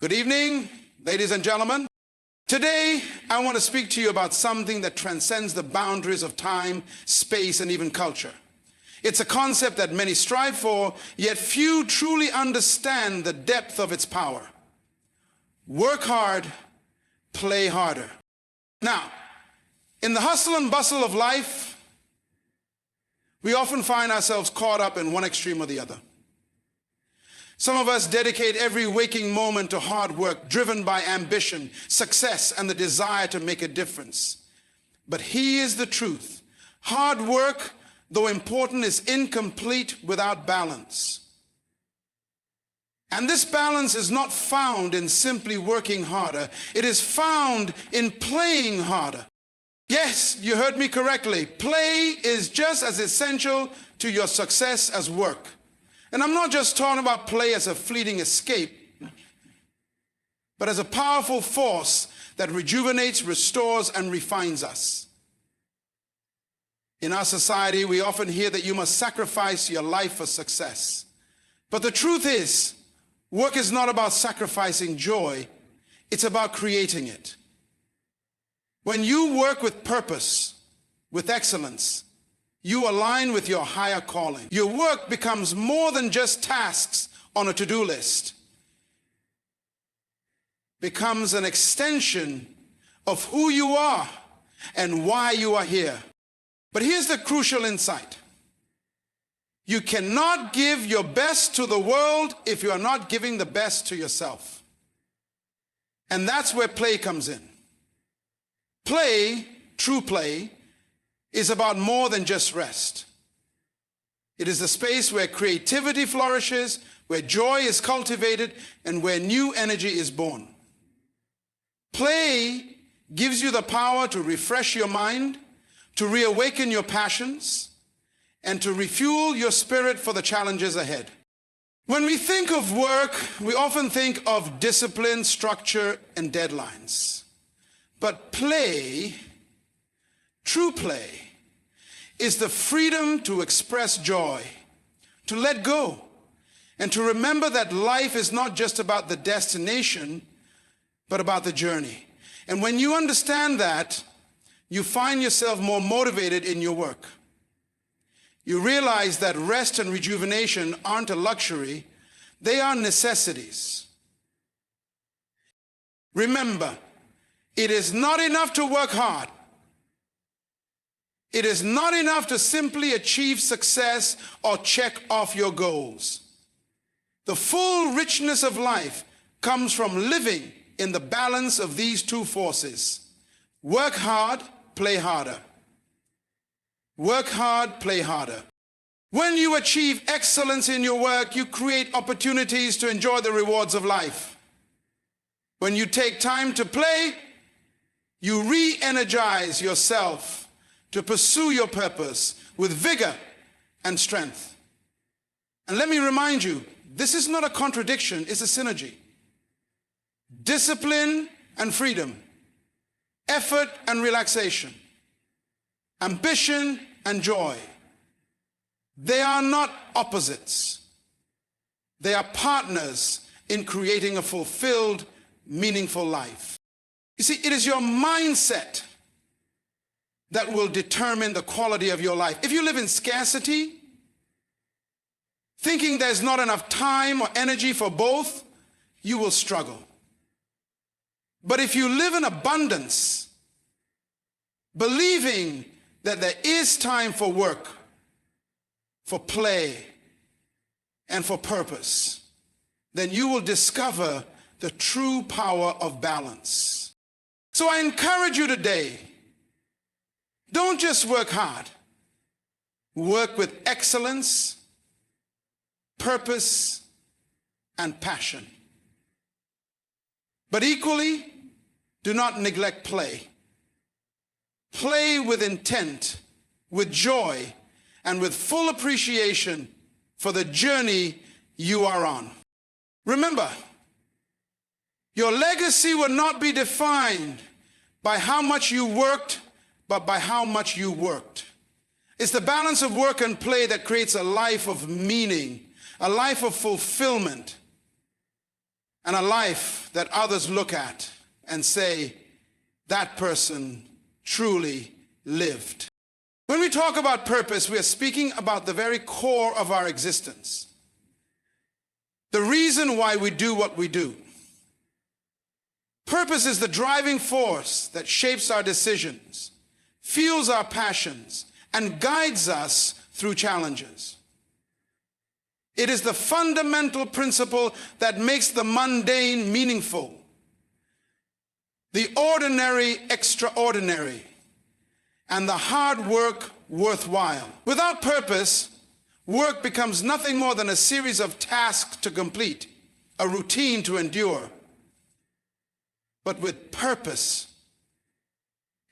Good evening, ladies and gentlemen. Today, I want to speak to you about something that transcends the boundaries of time, space, and even culture. It's a concept that many strive for, yet few truly understand the depth of its power. Work hard, play harder. Now, in the hustle and bustle of life, we often find ourselves caught up in one extreme or the other. Some of us dedicate every waking moment to hard work, driven by ambition, success, and the desire to make a difference. But here's the truth. Hard work, though important, is incomplete without balance. And this balance is not found in simply working harder. It is found in playing harder. Yes, you heard me correctly. Play is just as essential to your success as work. And I'm not just talking about play as a fleeting escape, but as a powerful force that rejuvenates, restores, and refines us. In our society, we often hear that you must sacrifice your life for success. But the truth is, work is not about sacrificing joy, it's about creating it. When you work with purpose, with excellence, you align with your higher calling. Your work becomes more than just tasks on a to-do list. It becomes an extension of who you are and why you are here. But here's the crucial insight. You cannot give your best to the world if you are not giving the best to yourself. And that's where play comes in. Play, true play, is about more than just rest. It is the space where creativity flourishes, where joy is cultivated, and where new energy is born. Play gives you the power to refresh your mind, to reawaken your passions, and to refuel your spirit for the challenges ahead. When we think of work, we often think of discipline, structure, and deadlines. But play, true play, is the freedom to express joy, to let go, and to remember that life is not just about the destination, but about the journey. And when you understand that, you find yourself more motivated in your work. You realize that rest and rejuvenation aren't a luxury, they are necessities. Remember, it is not enough to work hard. It is not enough to simply achieve success or check off your goals. The full richness of life comes from living in the balance of these two forces. Work hard, play harder. Work hard, play harder. When you achieve excellence in your work, you create opportunities to enjoy the rewards of life. When you take time to play, you re-energize yourself to pursue your purpose with vigor and strength. And let me remind you, this is not a contradiction, it's a synergy. Discipline and freedom, effort and relaxation, ambition and joy. They are not opposites. They are partners in creating a fulfilled, meaningful life. You see, it is your mindset that will determine the quality of your life. If you live in scarcity, thinking there's not enough time or energy for both, you will struggle. But if you live in abundance, believing that there is time for work, for play, and for purpose, then you will discover the true power of balance. So I encourage you today, don't just work hard. Work with excellence, purpose, and passion. But equally, do not neglect play. Play with intent, with joy, and with full appreciation for the journey you are on. Remember, your legacy will not be defined by how much you worked, but by how much you worked. It's the balance of work and play that creates a life of meaning, a life of fulfillment. and a life that others look at and say, that person truly lived. When we talk about purpose, we are speaking about the very core of our existence. The reason why we do what we do. Purpose is the driving force that shapes our decisions, fuels our passions, and guides us through challenges. It is the fundamental principle that makes the mundane meaningful, the ordinary extraordinary, and the hard work worthwhile. Without purpose, work becomes nothing more than a series of tasks to complete, a routine to endure. But with purpose,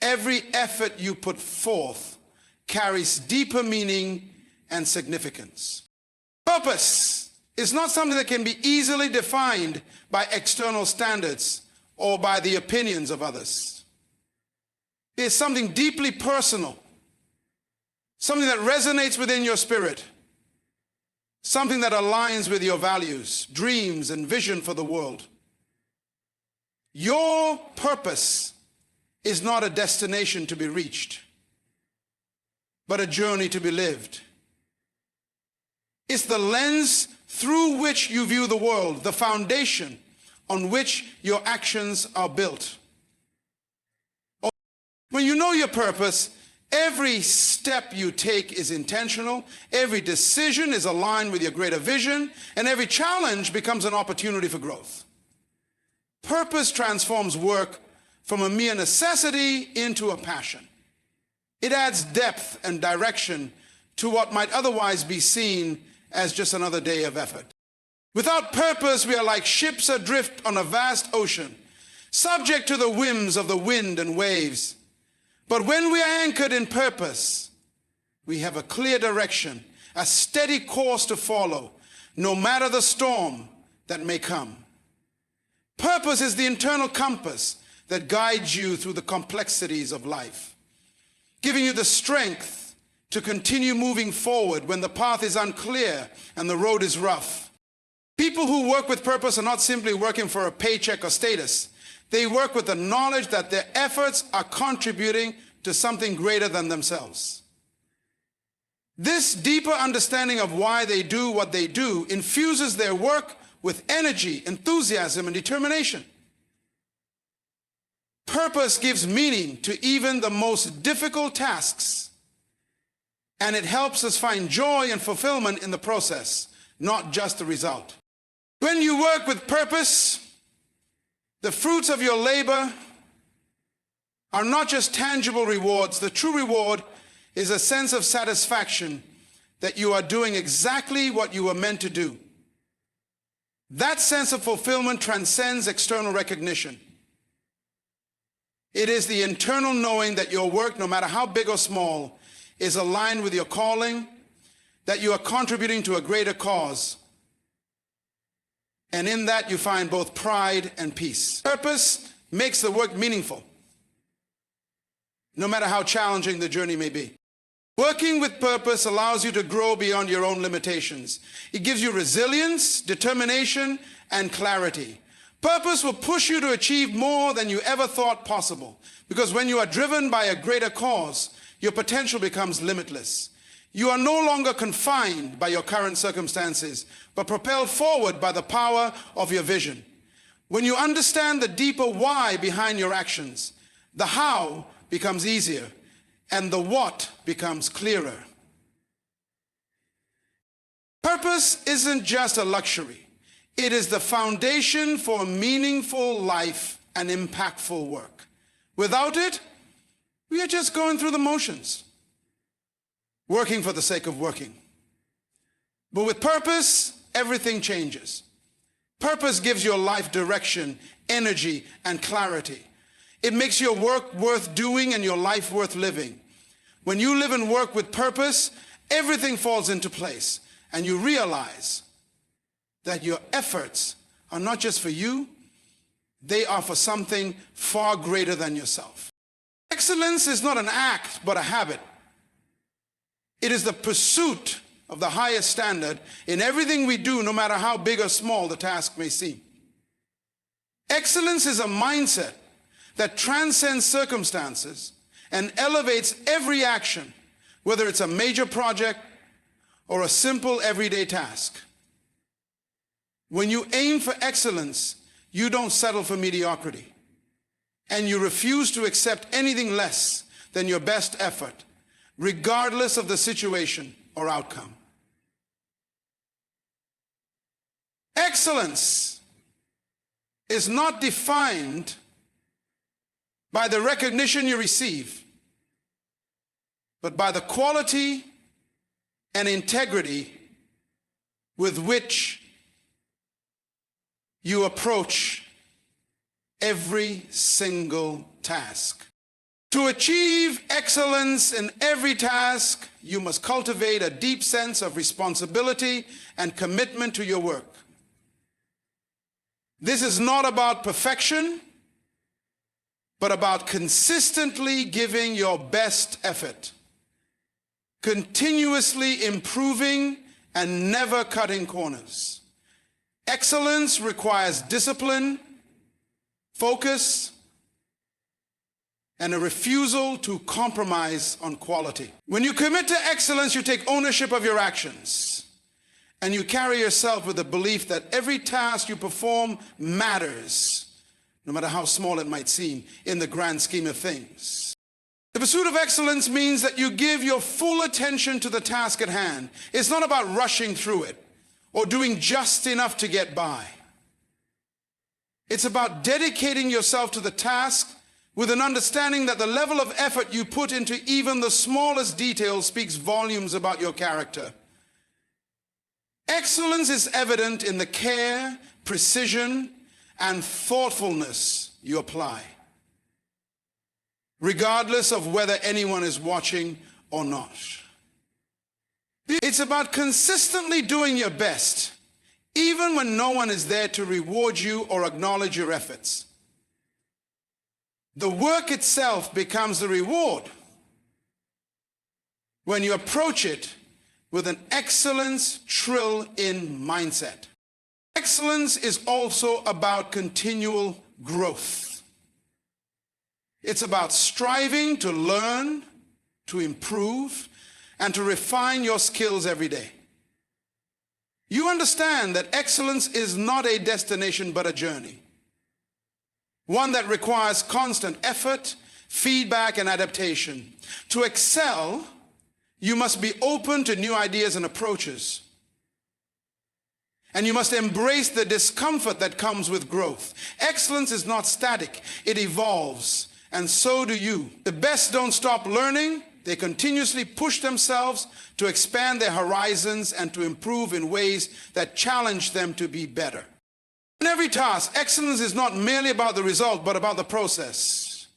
every effort you put forth carries deeper meaning and significance. Purpose is not something that can be easily defined by external standards or by the opinions of others. It is something deeply personal, something that resonates within your spirit, something that aligns with your values, dreams, and vision for the world. Your purpose is not a destination to be reached, but a journey to be lived. It's the lens through which you view the world, the foundation on which your actions are built. When you know your purpose, every step you take is intentional, every decision is aligned with your greater vision, and every challenge becomes an opportunity for growth. Purpose transforms work from a mere necessity into a passion. It adds depth and direction to what might otherwise be seen as just another day of effort. Without purpose, we are like ships adrift on a vast ocean, subject to the whims of the wind and waves. But when we are anchored in purpose, we have a clear direction, a steady course to follow, no matter the storm that may come. Purpose is the internal compass that guides you through the complexities of life, giving you the strength to continue moving forward when the path is unclear and the road is rough. People who work with purpose are not simply working for a paycheck or status. They work with the knowledge that their efforts are contributing to something greater than themselves. This deeper understanding of why they do what they do infuses their work with energy, enthusiasm, and determination. Purpose gives meaning to even the most difficult tasks, and it helps us find joy and fulfillment in the process, not just the result. When you work with purpose, the fruits of your labor are not just tangible rewards. The true reward is a sense of satisfaction that you are doing exactly what you were meant to do. That sense of fulfillment transcends external recognition. It is the internal knowing that your work, no matter how big or small, is aligned with your calling, that you are contributing to a greater cause. And in that you find both pride and peace. Purpose makes the work meaningful, no matter how challenging the journey may be. Working with purpose allows you to grow beyond your own limitations. It gives you resilience, determination, and clarity. Purpose will push you to achieve more than you ever thought possible, because when you are driven by a greater cause, your potential becomes limitless. You are no longer confined by your current circumstances, but propelled forward by the power of your vision. When you understand the deeper why behind your actions, the how becomes easier, and the what becomes clearer. Purpose isn't just a luxury. It is the foundation for a meaningful life and impactful work. Without it, we are just going through the motions, working for the sake of working. But with purpose, everything changes. Purpose gives your life direction, energy, and clarity. It makes your work worth doing and your life worth living. When you live and work with purpose, everything falls into place, and you realize that your efforts are not just for you, they are for something far greater than yourself. Excellence is not an act, but a habit. It is the pursuit of the highest standard in everything we do, no matter how big or small the task may seem. Excellence is a mindset that transcends circumstances and elevates every action, whether it's a major project or a simple everyday task. When you aim for excellence, you don't settle for mediocrity, and you refuse to accept anything less than your best effort, regardless of the situation or outcome. Excellence is not defined by the recognition you receive, but by the quality and integrity with which you approach every single task. To achieve excellence in every task, you must cultivate a deep sense of responsibility and commitment to your work. This is not about perfection, but about consistently giving your best effort, continuously improving and never cutting corners. Excellence requires discipline, focus, and a refusal to compromise on quality. When you commit to excellence, you take ownership of your actions, and you carry yourself with the belief that every task you perform matters, no matter how small it might seem in the grand scheme of things. The pursuit of excellence means that you give your full attention to the task at hand. It's not about rushing through it or doing just enough to get by. It's about dedicating yourself to the task with an understanding that the level of effort you put into even the smallest detail speaks volumes about your character. Excellence is evident in the care, precision, and thoughtfulness you apply, regardless of whether anyone is watching or not. It's about consistently doing your best, even when no one is there to reward you or acknowledge your efforts. The work itself becomes the reward when you approach it with an excellence trill-in mindset. Excellence is also about continual growth. It's about striving to learn, to improve, and to refine your skills every day. You understand that excellence is not a destination but a journey, one that requires constant effort, feedback, and adaptation. To excel, you must be open to new ideas and approaches. And you must embrace the discomfort that comes with growth. Excellence is not static, it evolves, and so do you. The best don't stop learning, they continuously push themselves to expand their horizons and to improve in ways that challenge them to be better. In every task, excellence is not merely about the result, but about the process.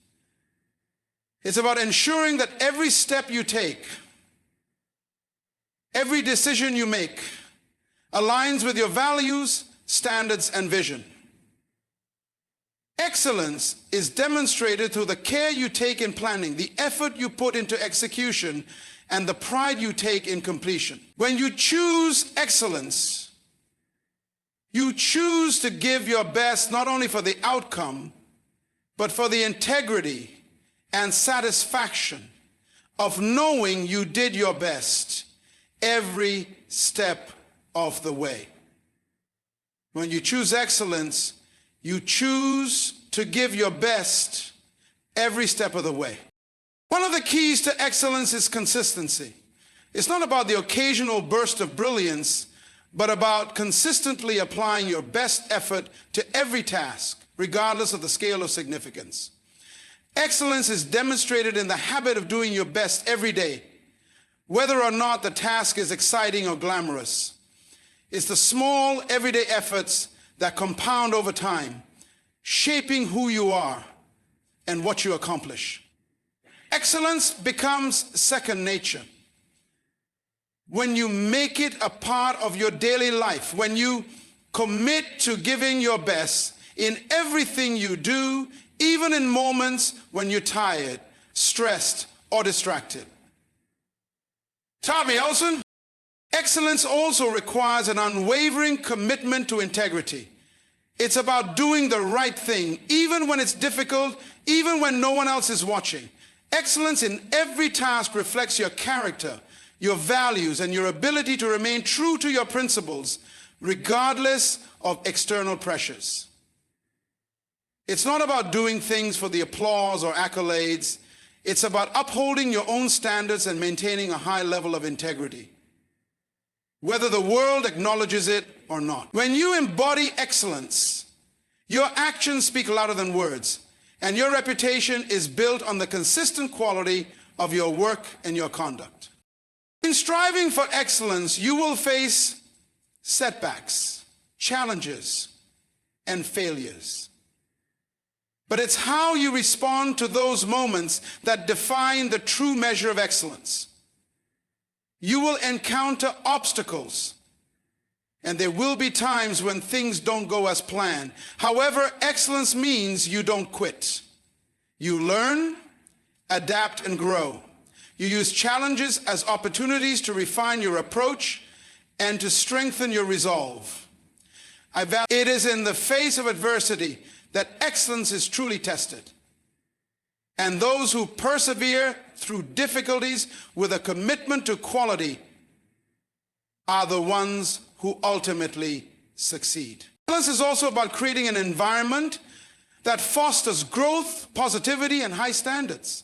It's about ensuring that every step you take, every decision you make, aligns with your values, standards, and vision. Excellence is demonstrated through the care you take in planning, the effort you put into execution, and the pride you take in completion. When you choose excellence, you choose to give your best not only for the outcome, but for the integrity and satisfaction of knowing you did your best every step of the way. When you choose excellence, you choose to give your best every step of the way. One of the keys to excellence is consistency. It's not about the occasional burst of brilliance, but about consistently applying your best effort to every task, regardless of the scale of significance. Excellence is demonstrated in the habit of doing your best every day, whether or not the task is exciting or glamorous. It's the small, everyday efforts that compound over time, shaping who you are and what you accomplish. Excellence becomes second nature when you make it a part of your daily life, when you commit to giving your best in everything you do, even in moments when you're tired, stressed, or distracted. Tommy Olson. Excellence also requires an unwavering commitment to integrity. It's about doing the right thing, even when it's difficult, even when no one else is watching. Excellence in every task reflects your character, your values, and your ability to remain true to your principles, regardless of external pressures. It's not about doing things for the applause or accolades. It's about upholding your own standards and maintaining a high level of integrity, whether the world acknowledges it or not. When you embody excellence, your actions speak louder than words, and your reputation is built on the consistent quality of your work and your conduct. In striving for excellence, you will face setbacks, challenges, and failures. But it's how you respond to those moments that define the true measure of excellence. You will encounter obstacles, and there will be times when things don't go as planned. However, excellence means you don't quit. You learn, adapt, and grow. You use challenges as opportunities to refine your approach and to strengthen your resolve. It is in the face of adversity that excellence is truly tested. And those who persevere through difficulties with a commitment to quality are the ones who ultimately succeed. Excellence is also about creating an environment that fosters growth, positivity, and high standards.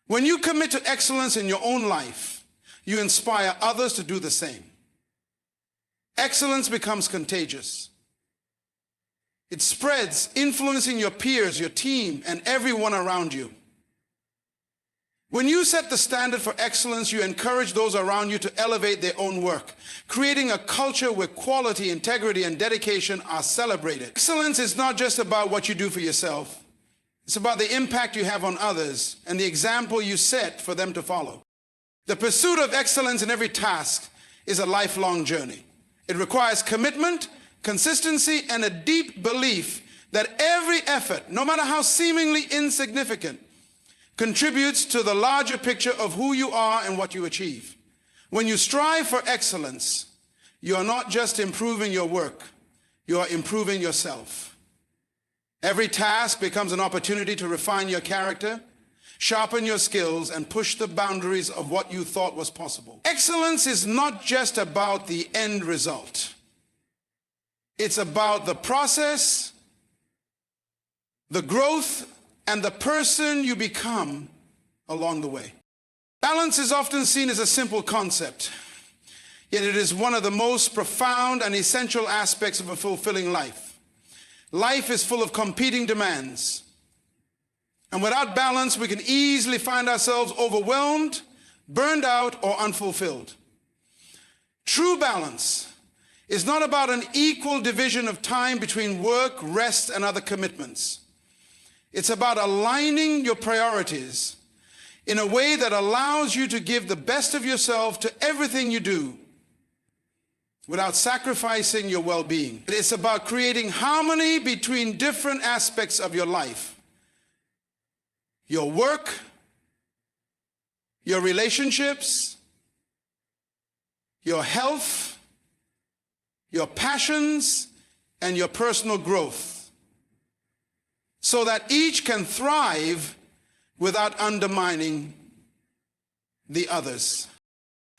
When you commit to excellence in your own life, you inspire others to do the same. Excellence becomes contagious. It spreads, influencing your peers, your team, and everyone around you. When you set the standard for excellence, you encourage those around you to elevate their own work, creating a culture where quality, integrity, and dedication are celebrated. Excellence is not just about what you do for yourself. It's about the impact you have on others and the example you set for them to follow. The pursuit of excellence in every task is a lifelong journey. It requires commitment, consistency, and a deep belief that every effort, no matter how seemingly insignificant, contributes to the larger picture of who you are and what you achieve. When you strive for excellence, you are not just improving your work, you are improving yourself. Every task becomes an opportunity to refine your character, sharpen your skills, and push the boundaries of what you thought was possible. Excellence is not just about the end result. It's about the process, the growth, and the person you become along the way. Balance is often seen as a simple concept, yet it is one of the most profound and essential aspects of a fulfilling life. Life is full of competing demands, and without balance, we can easily find ourselves overwhelmed, burned out, or unfulfilled. True balance is not about an equal division of time between work, rest, and other commitments. It's about aligning your priorities in a way that allows you to give the best of yourself to everything you do without sacrificing your well-being. It's about creating harmony between different aspects of your life. Your work, your relationships, your health, your passions, and your personal growth, so that each can thrive without undermining the others.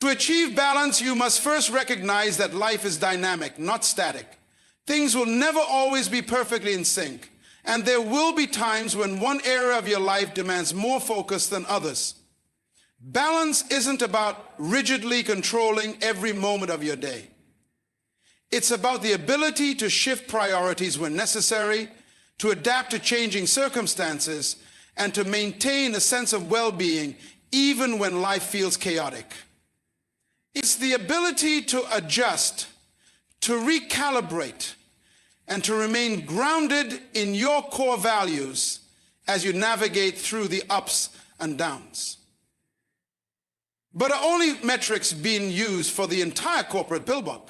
To achieve balance, you must first recognize that life is dynamic, not static. Things will never always be perfectly in sync, and there will be times when one area of your life demands more focus than others. Balance isn't about rigidly controlling every moment of your day. It's about the ability to shift priorities when necessary, to adapt to changing circumstances, and to maintain a sense of well-being even when life feels chaotic. It's the ability to adjust, to recalibrate, and to remain grounded in your core values as you navigate through the ups and downs. But are only metrics being used for the entire corporate billboard?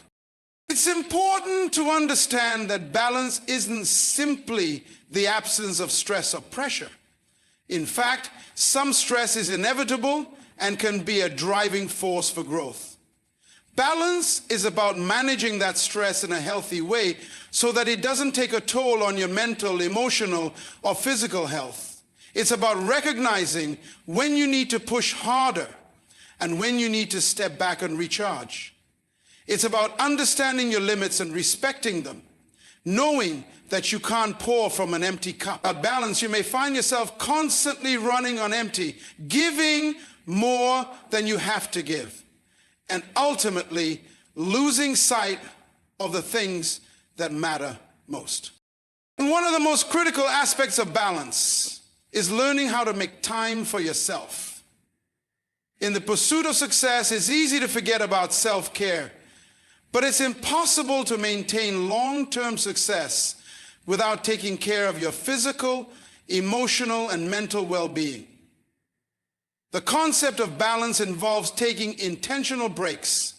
It's important to understand that balance isn't simply the absence of stress or pressure. In fact, some stress is inevitable and can be a driving force for growth. Balance is about managing that stress in a healthy way so that it doesn't take a toll on your mental, emotional, or physical health. It's about recognizing when you need to push harder and when you need to step back and recharge. It's about understanding your limits and respecting them, knowing that you can't pour from an empty cup. At balance, you may find yourself constantly running on empty, giving more than you have to give, and ultimately losing sight of the things that matter most. And one of the most critical aspects of balance is learning how to make time for yourself. In the pursuit of success, it's easy to forget about self-care, but it's impossible to maintain long-term success without taking care of your physical, emotional, and mental well-being. The concept of balance involves taking intentional breaks,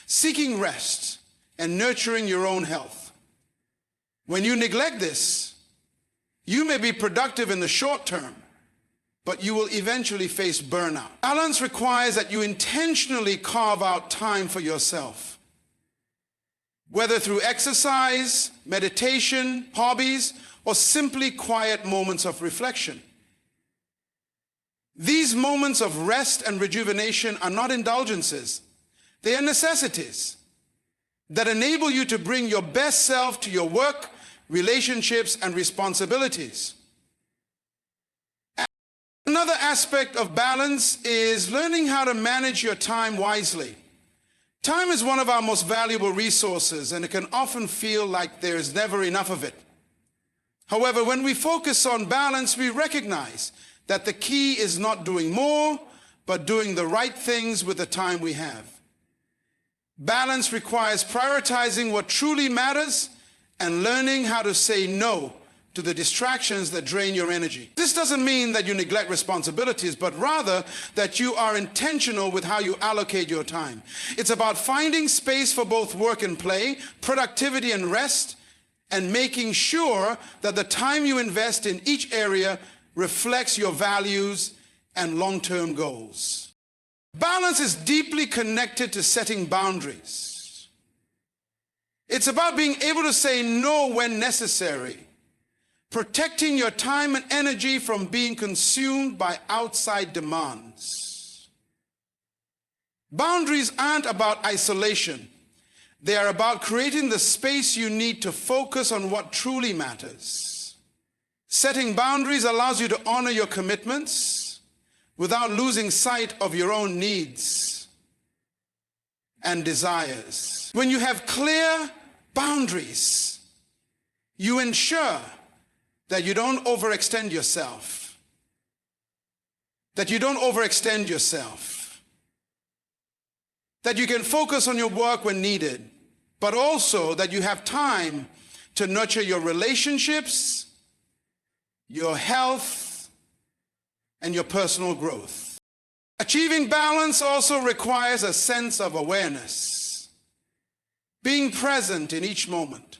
seeking rest, and nurturing your own health. When you neglect this, you may be productive in the short term, but you will eventually face burnout. Balance requires that you intentionally carve out time for yourself, whether through exercise, meditation, hobbies, or simply quiet moments of reflection. These moments of rest and rejuvenation are not indulgences. They are necessities that enable you to bring your best self to your work, relationships, and responsibilities. Another aspect of balance is learning how to manage your time wisely. Time is one of our most valuable resources, and it can often feel like there is never enough of it. However, when we focus on balance, we recognize that the key is not doing more, but doing the right things with the time we have. Balance requires prioritizing what truly matters and learning how to say no to the distractions that drain your energy. This doesn't mean that you neglect responsibilities, but rather that you are intentional with how you allocate your time. It's about finding space for both work and play, productivity and rest, and making sure that the time you invest in each area reflects your values and long-term goals. Balance is deeply connected to setting boundaries. It's about being able to say no when necessary, protecting your time and energy from being consumed by outside demands. Boundaries aren't about isolation. They are about creating the space you need to focus on what truly matters. Setting boundaries allows you to honor your commitments without losing sight of your own needs and desires. When you have clear boundaries, you ensure that you don't overextend yourself. That you can focus on your work when needed, but also that you have time to nurture your relationships, your health, and your personal growth. Achieving balance also requires a sense of awareness, being present in each moment,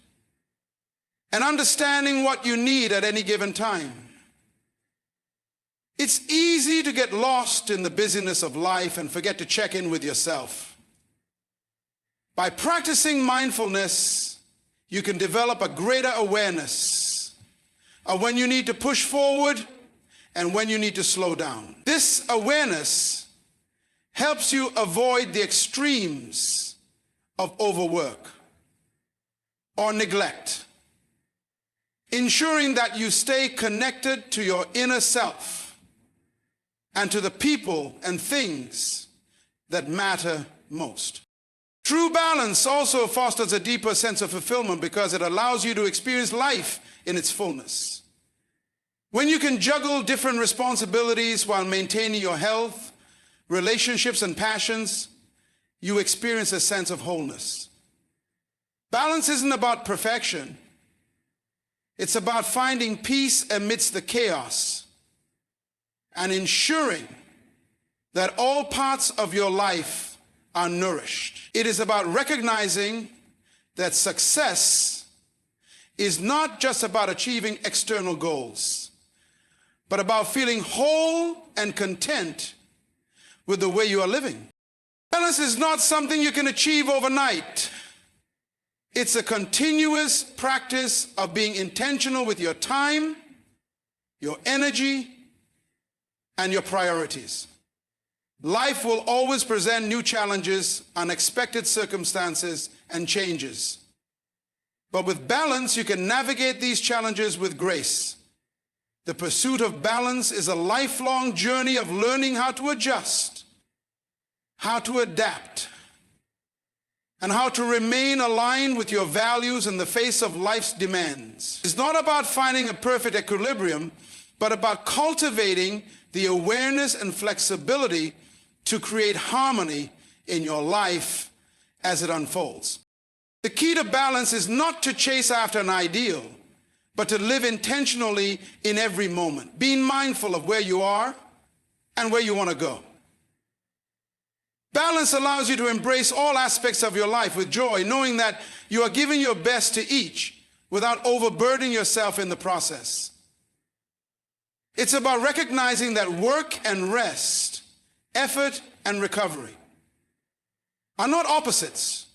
and understanding what you need at any given time. It's easy to get lost in the busyness of life and forget to check in with yourself. By practicing mindfulness, you can develop a greater awareness of when you need to push forward and when you need to slow down. This awareness helps you avoid the extremes of overwork or neglect, ensuring that you stay connected to your inner self and to the people and things that matter most. True balance also fosters a deeper sense of fulfillment because it allows you to experience life in its fullness. When you can juggle different responsibilities while maintaining your health, relationships, and passions, you experience a sense of wholeness. Balance isn't about perfection. It's about finding peace amidst the chaos and ensuring that all parts of your life are nourished. It is about recognizing that success is not just about achieving external goals, but about feeling whole and content with the way you are living. Balance is not something you can achieve overnight. It's a continuous practice of being intentional with your time, your energy, and your priorities. Life will always present new challenges, unexpected circumstances, and changes. But with balance, you can navigate these challenges with grace. The pursuit of balance is a lifelong journey of learning how to adjust, how to adapt, and how to remain aligned with your values in the face of life's demands. It's not about finding a perfect equilibrium, but about cultivating the awareness and flexibility to create harmony in your life as it unfolds. The key to balance is not to chase after an ideal, but to live intentionally in every moment, being mindful of where you are and where you want to go. Balance allows you to embrace all aspects of your life with joy, knowing that you are giving your best to each without overburdening yourself in the process. It's about recognizing that work and rest, effort and recovery are not opposites,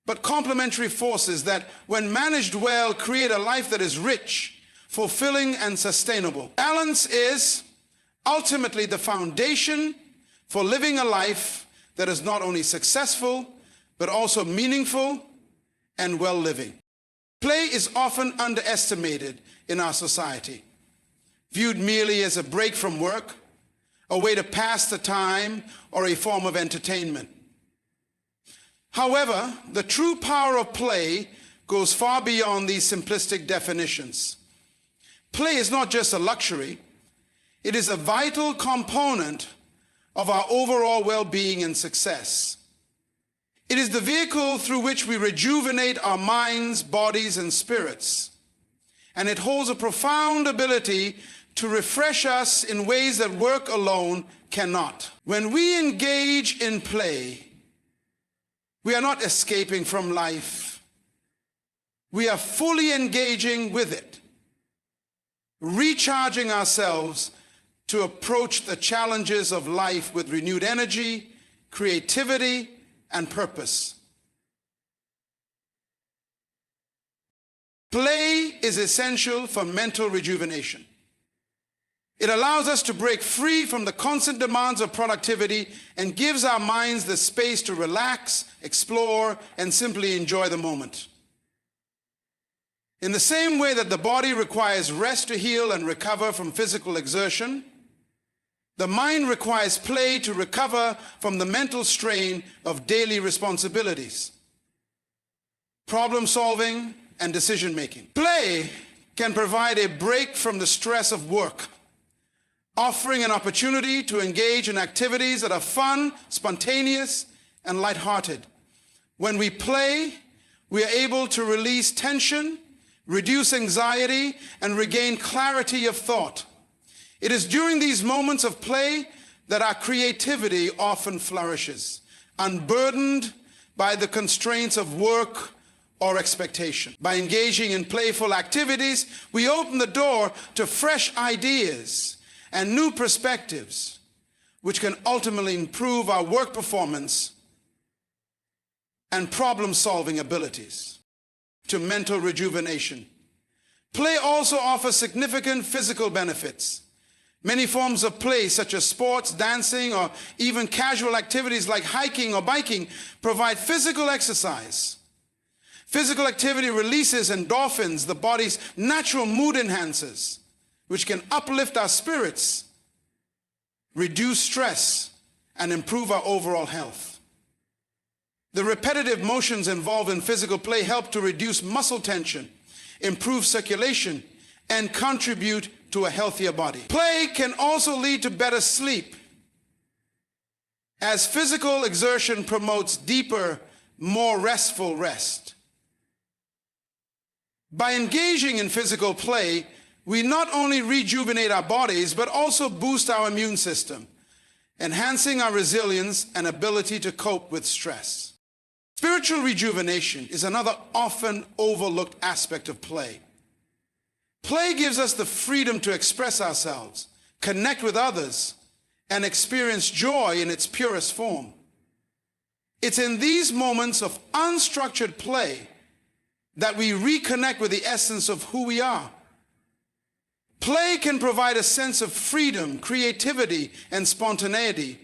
but complementary forces that, when managed well, create a life that is rich, fulfilling, and sustainable. Balance is ultimately the foundation for living a life that is not only successful, but also meaningful and well-living. Play is often underestimated in our society, viewed merely as a break from work, a way to pass the time, or a form of entertainment. However, the true power of play goes far beyond these simplistic definitions. Play is not just a luxury, it is a vital component of our overall well-being and success. It is the vehicle through which we rejuvenate our minds, bodies, and spirits, and it holds a profound ability to refresh us in ways that work alone cannot. When we engage in play, we are not escaping from life. We are fully engaging with it, recharging ourselves to approach the challenges of life with renewed energy, creativity, and purpose. Play is essential for mental rejuvenation. It allows us to break free from the constant demands of productivity and gives our minds the space to relax, explore, and simply enjoy the moment. In the same way that the body requires rest to heal and recover from physical exertion, the mind requires play to recover from the mental strain of daily responsibilities, problem solving, and decision making. Play can provide a break from the stress of work, offering an opportunity to engage in activities that are fun, spontaneous, and lighthearted. When we play, we are able to release tension, reduce anxiety, and regain clarity of thought. It is during these moments of play that our creativity often flourishes, unburdened by the constraints of work or expectation. By engaging in playful activities, we open the door to fresh ideas and new perspectives, which can ultimately improve our work performance and problem-solving abilities. To mental rejuvenation, play also offers significant physical benefits. Many forms of play, such as sports, dancing, or even casual activities like hiking or biking, provide physical exercise. Physical activity releases endorphins, the body's natural mood enhancers, which can uplift our spirits, reduce stress, and improve our overall health. The repetitive motions involved in physical play help to reduce muscle tension, improve circulation, and contribute to a healthier body. Play can also lead to better sleep, as physical exertion promotes deeper, more restful rest. By engaging in physical play, we not only rejuvenate our bodies, but also boost our immune system, enhancing our resilience and ability to cope with stress. Spiritual rejuvenation is another often overlooked aspect of play. Play gives us the freedom to express ourselves, connect with others, and experience joy in its purest form. It's in these moments of unstructured play that we reconnect with the essence of who we are. Play can provide a sense of freedom, creativity, and spontaneity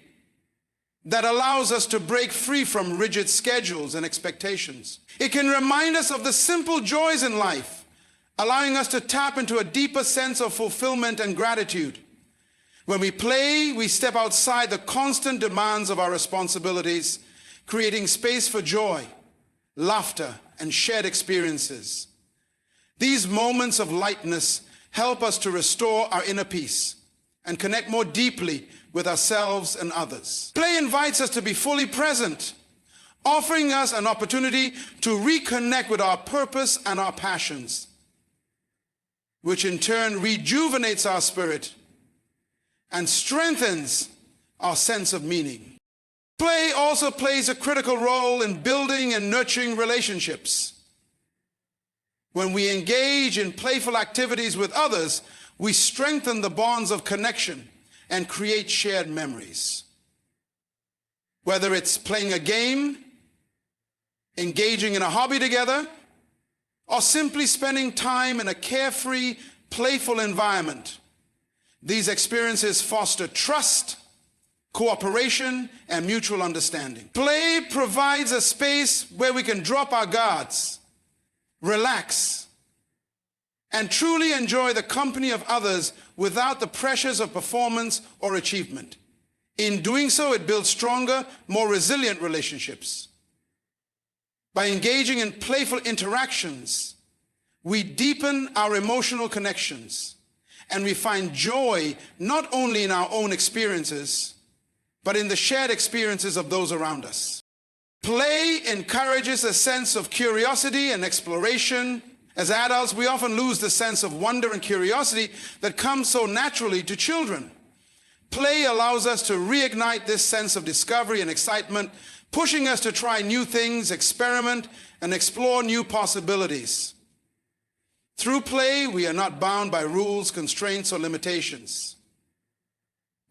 that allows us to break free from rigid schedules and expectations. It can remind us of the simple joys in life, allowing us to tap into a deeper sense of fulfillment and gratitude. When we play, we step outside the constant demands of our responsibilities, creating space for joy, laughter, and shared experiences. These moments of lightness help us to restore our inner peace and connect more deeply with ourselves and others. Play invites us to be fully present, offering us an opportunity to reconnect with our purpose and our passions, which in turn rejuvenates our spirit and strengthens our sense of meaning. Play also plays a critical role in building and nurturing relationships. When we engage in playful activities with others, we strengthen the bonds of connection and create shared memories. Whether it's playing a game, engaging in a hobby together, or simply spending time in a carefree, playful environment, these experiences foster trust, cooperation, and mutual understanding. Play provides a space where we can drop our guards, relax, and truly enjoy the company of others without the pressures of performance or achievement. In doing so, it builds stronger, more resilient relationships. By engaging in playful interactions, we deepen our emotional connections, and we find joy not only in our own experiences, but in the shared experiences of those around us. Play encourages a sense of curiosity and exploration. As adults, we often lose the sense of wonder and curiosity that comes so naturally to children. Play allows us to reignite this sense of discovery and excitement, pushing us to try new things, experiment, and explore new possibilities. Through play, we are not bound by rules, constraints, or limitations.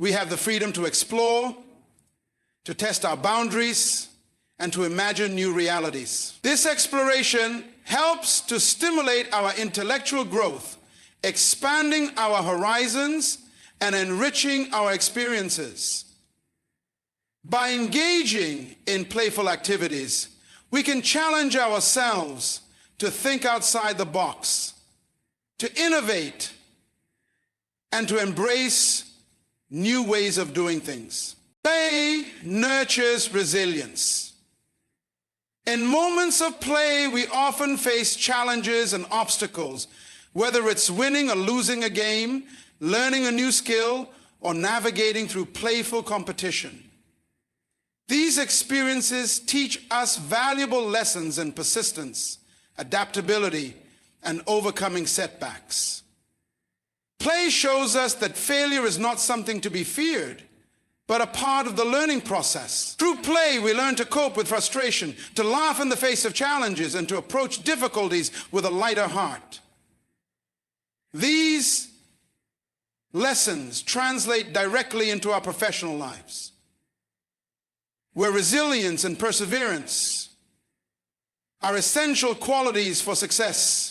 We have the freedom to explore, to test our boundaries, and to imagine new realities. This exploration helps to stimulate our intellectual growth, expanding our horizons and enriching our experiences. By engaging in playful activities, we can challenge ourselves to think outside the box, to innovate, and to embrace new ways of doing things. Play nurtures resilience. In moments of play, we often face challenges and obstacles, whether it's winning or losing a game, learning a new skill, or navigating through playful competition. These experiences teach us valuable lessons in persistence, adaptability, and overcoming setbacks. Play shows us that failure is not something to be feared, but a part of the learning process. Through play, we learn to cope with frustration, to laugh in the face of challenges, and to approach difficulties with a lighter heart. These lessons translate directly into our professional lives, where resilience and perseverance are essential qualities for success.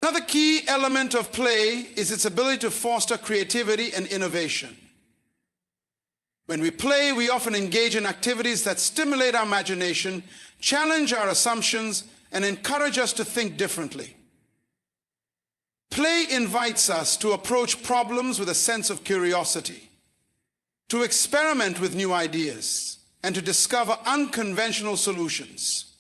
Another key element of play is its ability to foster creativity and innovation. When we play, we often engage in activities that stimulate our imagination, challenge our assumptions, and encourage us to think differently. Play invites us to approach problems with a sense of curiosity, to experiment with new ideas, and to discover unconventional solutions.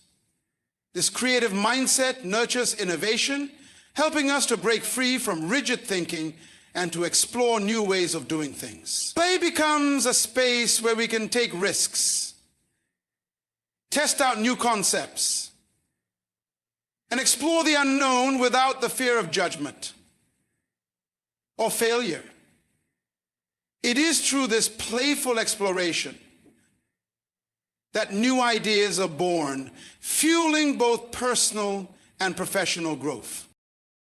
This creative mindset nurtures innovation, helping us to break free from rigid thinking and to explore new ways of doing things. Play becomes a space where we can take risks, test out new concepts, and explore the unknown without the fear of judgment or failure. It is through this playful exploration that new ideas are born, fueling both personal and professional growth.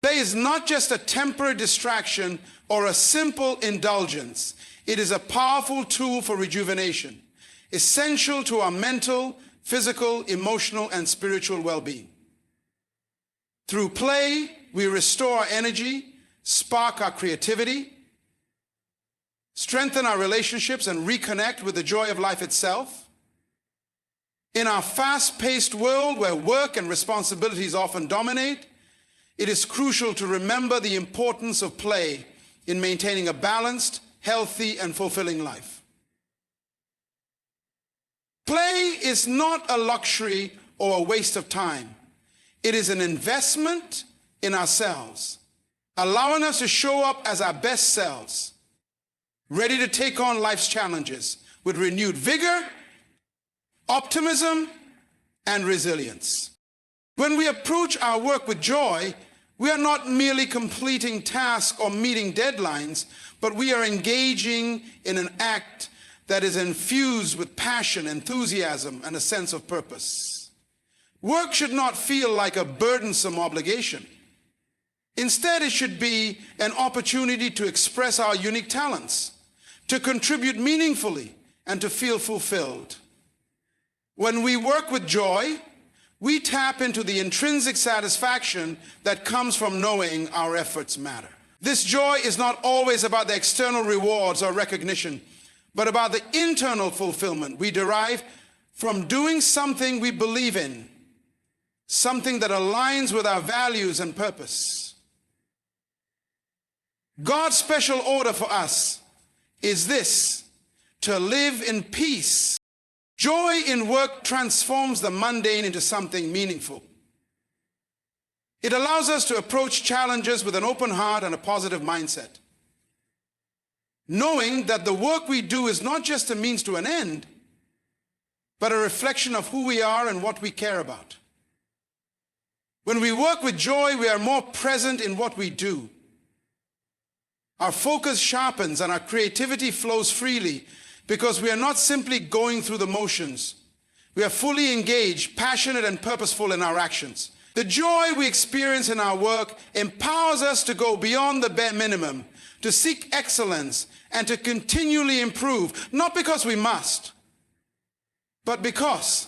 Play is not just a temporary distraction or a simple indulgence. It is a powerful tool for rejuvenation, essential to our mental, physical, emotional, and spiritual well-being. Through play, we restore our energy, spark our creativity, strengthen our relationships, and reconnect with the joy of life itself. In our fast-paced world where work and responsibilities often dominate, it is crucial to remember the importance of play in maintaining a balanced, healthy, and fulfilling life. Play is not a luxury or a waste of time. It is an investment in ourselves, allowing us to show up as our best selves, ready to take on life's challenges with renewed vigor, optimism, and resilience. When we approach our work with joy, we are not merely completing tasks or meeting deadlines, but we are engaging in an act that is infused with passion, enthusiasm, and a sense of purpose. Work should not feel like a burdensome obligation. Instead, it should be an opportunity to express our unique talents, to contribute meaningfully, and to feel fulfilled. When we work with joy, we tap into the intrinsic satisfaction that comes from knowing our efforts matter. This joy is not always about the external rewards or recognition, but about the internal fulfillment we derive from doing something we believe in, something that aligns with our values and purpose. God's special order for us is this: to live in peace. Joy in work transforms the mundane into something meaningful. It allows us to approach challenges with an open heart and a positive mindset, knowing that the work we do is not just a means to an end, but a reflection of who we are and what we care about. When we work with joy, we are more present in what we do. Our focus sharpens and our creativity flows freely because we are not simply going through the motions. We are fully engaged, passionate, and purposeful in our actions. The joy we experience in our work empowers us to go beyond the bare minimum, to seek excellence, and to continually improve, not because we must, but because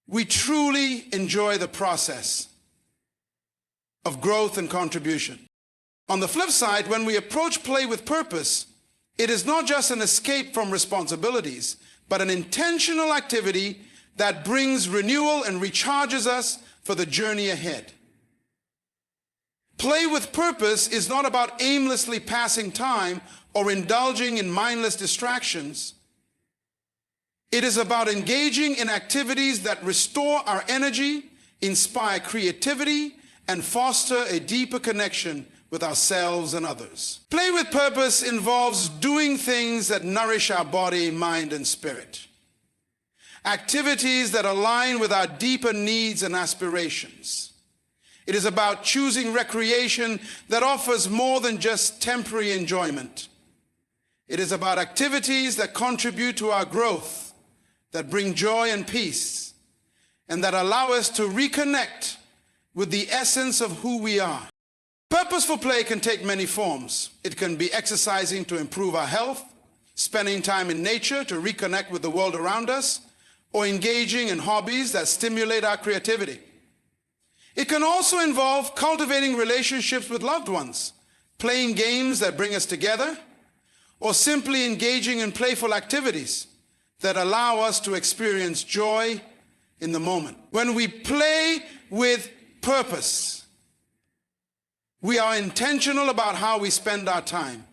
we truly enjoy the process of growth and contribution. On the flip side, when we approach play with purpose, it is not just an escape from responsibilities, but an intentional activity that brings renewal and recharges us for the journey ahead. Play with purpose is not about aimlessly passing time or indulging in mindless distractions. It is about engaging in activities that restore our energy, inspire creativity, and foster a deeper connection with ourselves and others. Play with purpose involves doing things that nourish our body, mind, and spirit. Activities that align with our deeper needs and aspirations. It is about choosing recreation that offers more than just temporary enjoyment. It is about activities that contribute to our growth, that bring joy and peace, and that allow us to reconnect with the essence of who we are. Purposeful play can take many forms. It can be exercising to improve our health, spending time in nature to reconnect with the world around us, or engaging in hobbies that stimulate our creativity. It can also involve cultivating relationships with loved ones, playing games that bring us together, or simply engaging in playful activities that allow us to experience joy in the moment. When we play with purpose, we are intentional about how we spend our time,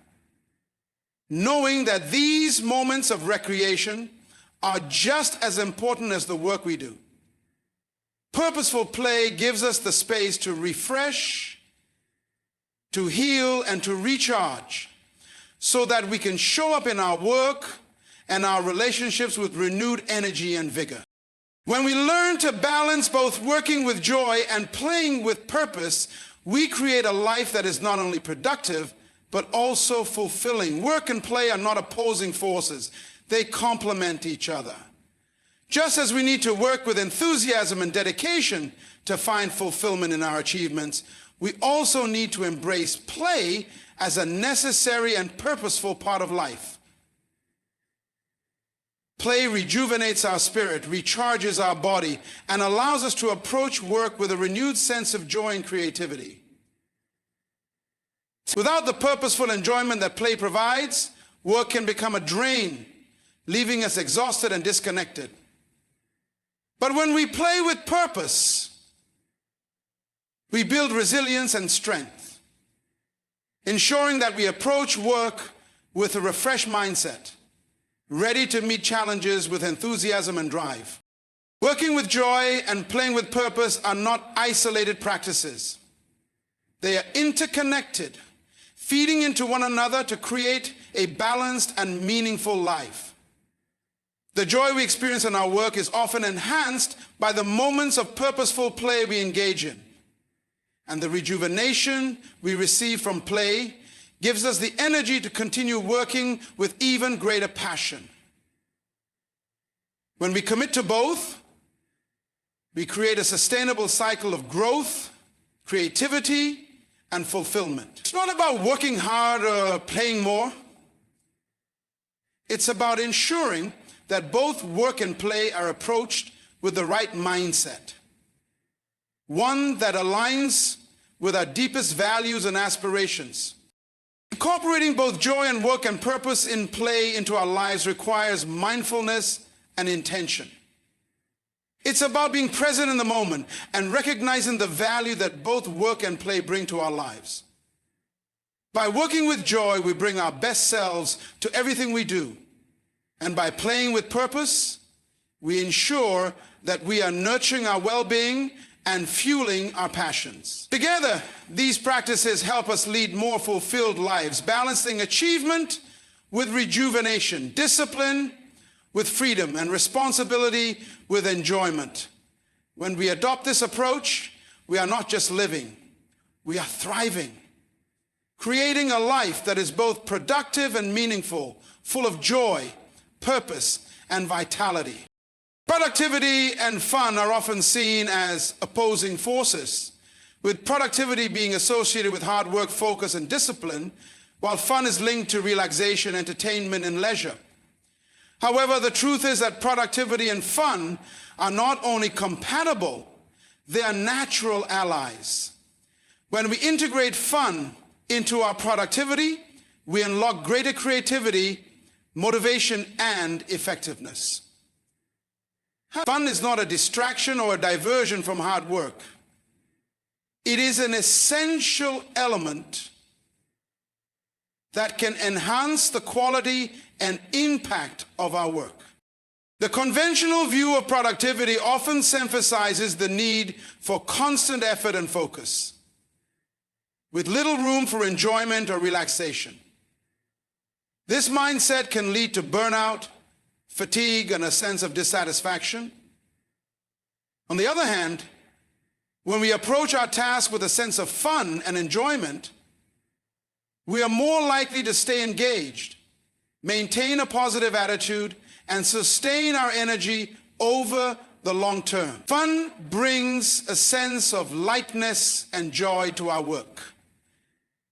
knowing that these moments of recreation are just as important as the work we do. Purposeful play gives us the space to refresh, to heal, and to recharge, so that we can show up in our work and our relationships with renewed energy and vigor. When we learn to balance both working with joy and playing with purpose, we create a life that is not only productive, but also fulfilling. Work and play are not opposing forces. They complement each other. Just as we need to work with enthusiasm and dedication to find fulfillment in our achievements, we also need to embrace play as a necessary and purposeful part of life. Play rejuvenates our spirit, recharges our body, and allows us to approach work with a renewed sense of joy and creativity. Without the purposeful enjoyment that play provides, work can become a drain, leaving us exhausted and disconnected. But when we play with purpose, we build resilience and strength, ensuring that we approach work with a refreshed mindset, ready to meet challenges with enthusiasm and drive. Working with joy and playing with purpose are not isolated practices. They are interconnected, feeding into one another to create a balanced and meaningful life. The joy we experience in our work is often enhanced by the moments of purposeful play we engage in. And the rejuvenation we receive from play gives us the energy to continue working with even greater passion. When we commit to both, we create a sustainable cycle of growth, creativity, and fulfillment. It's not about working hard or playing more. It's about ensuring that both work and play are approached with the right mindset, one that aligns with our deepest values and aspirations. Incorporating both joy and work and purpose in play into our lives requires mindfulness and intention. It's about being present in the moment and recognizing the value that both work and play bring to our lives. By working with joy, we bring our best selves to everything we do. And by playing with purpose, we ensure that we are nurturing our well-being and fueling our passions. Together, these practices help us lead more fulfilled lives, balancing achievement with rejuvenation, discipline with freedom, and responsibility with enjoyment. When we adopt this approach, we are not just living, we are thriving, creating a life that is both productive and meaningful, full of joy, purpose, and vitality. Productivity and fun are often seen as opposing forces, with productivity being associated with hard work, focus, and discipline, while fun is linked to relaxation, entertainment, and leisure. However, the truth is that productivity and fun are not only compatible, they are natural allies. When we integrate fun into our productivity, we unlock greater creativity, motivation, and effectiveness. Fun is not a distraction or a diversion from hard work. It is an essential element that can enhance the quality and impact of our work. The conventional view of productivity often emphasizes the need for constant effort and focus, with little room for enjoyment or relaxation. This mindset can lead to burnout, fatigue, and a sense of dissatisfaction. On the other hand, when we approach our task with a sense of fun and enjoyment, we are more likely to stay engaged, maintain a positive attitude, and sustain our energy over the long term. Fun brings a sense of lightness and joy to our work,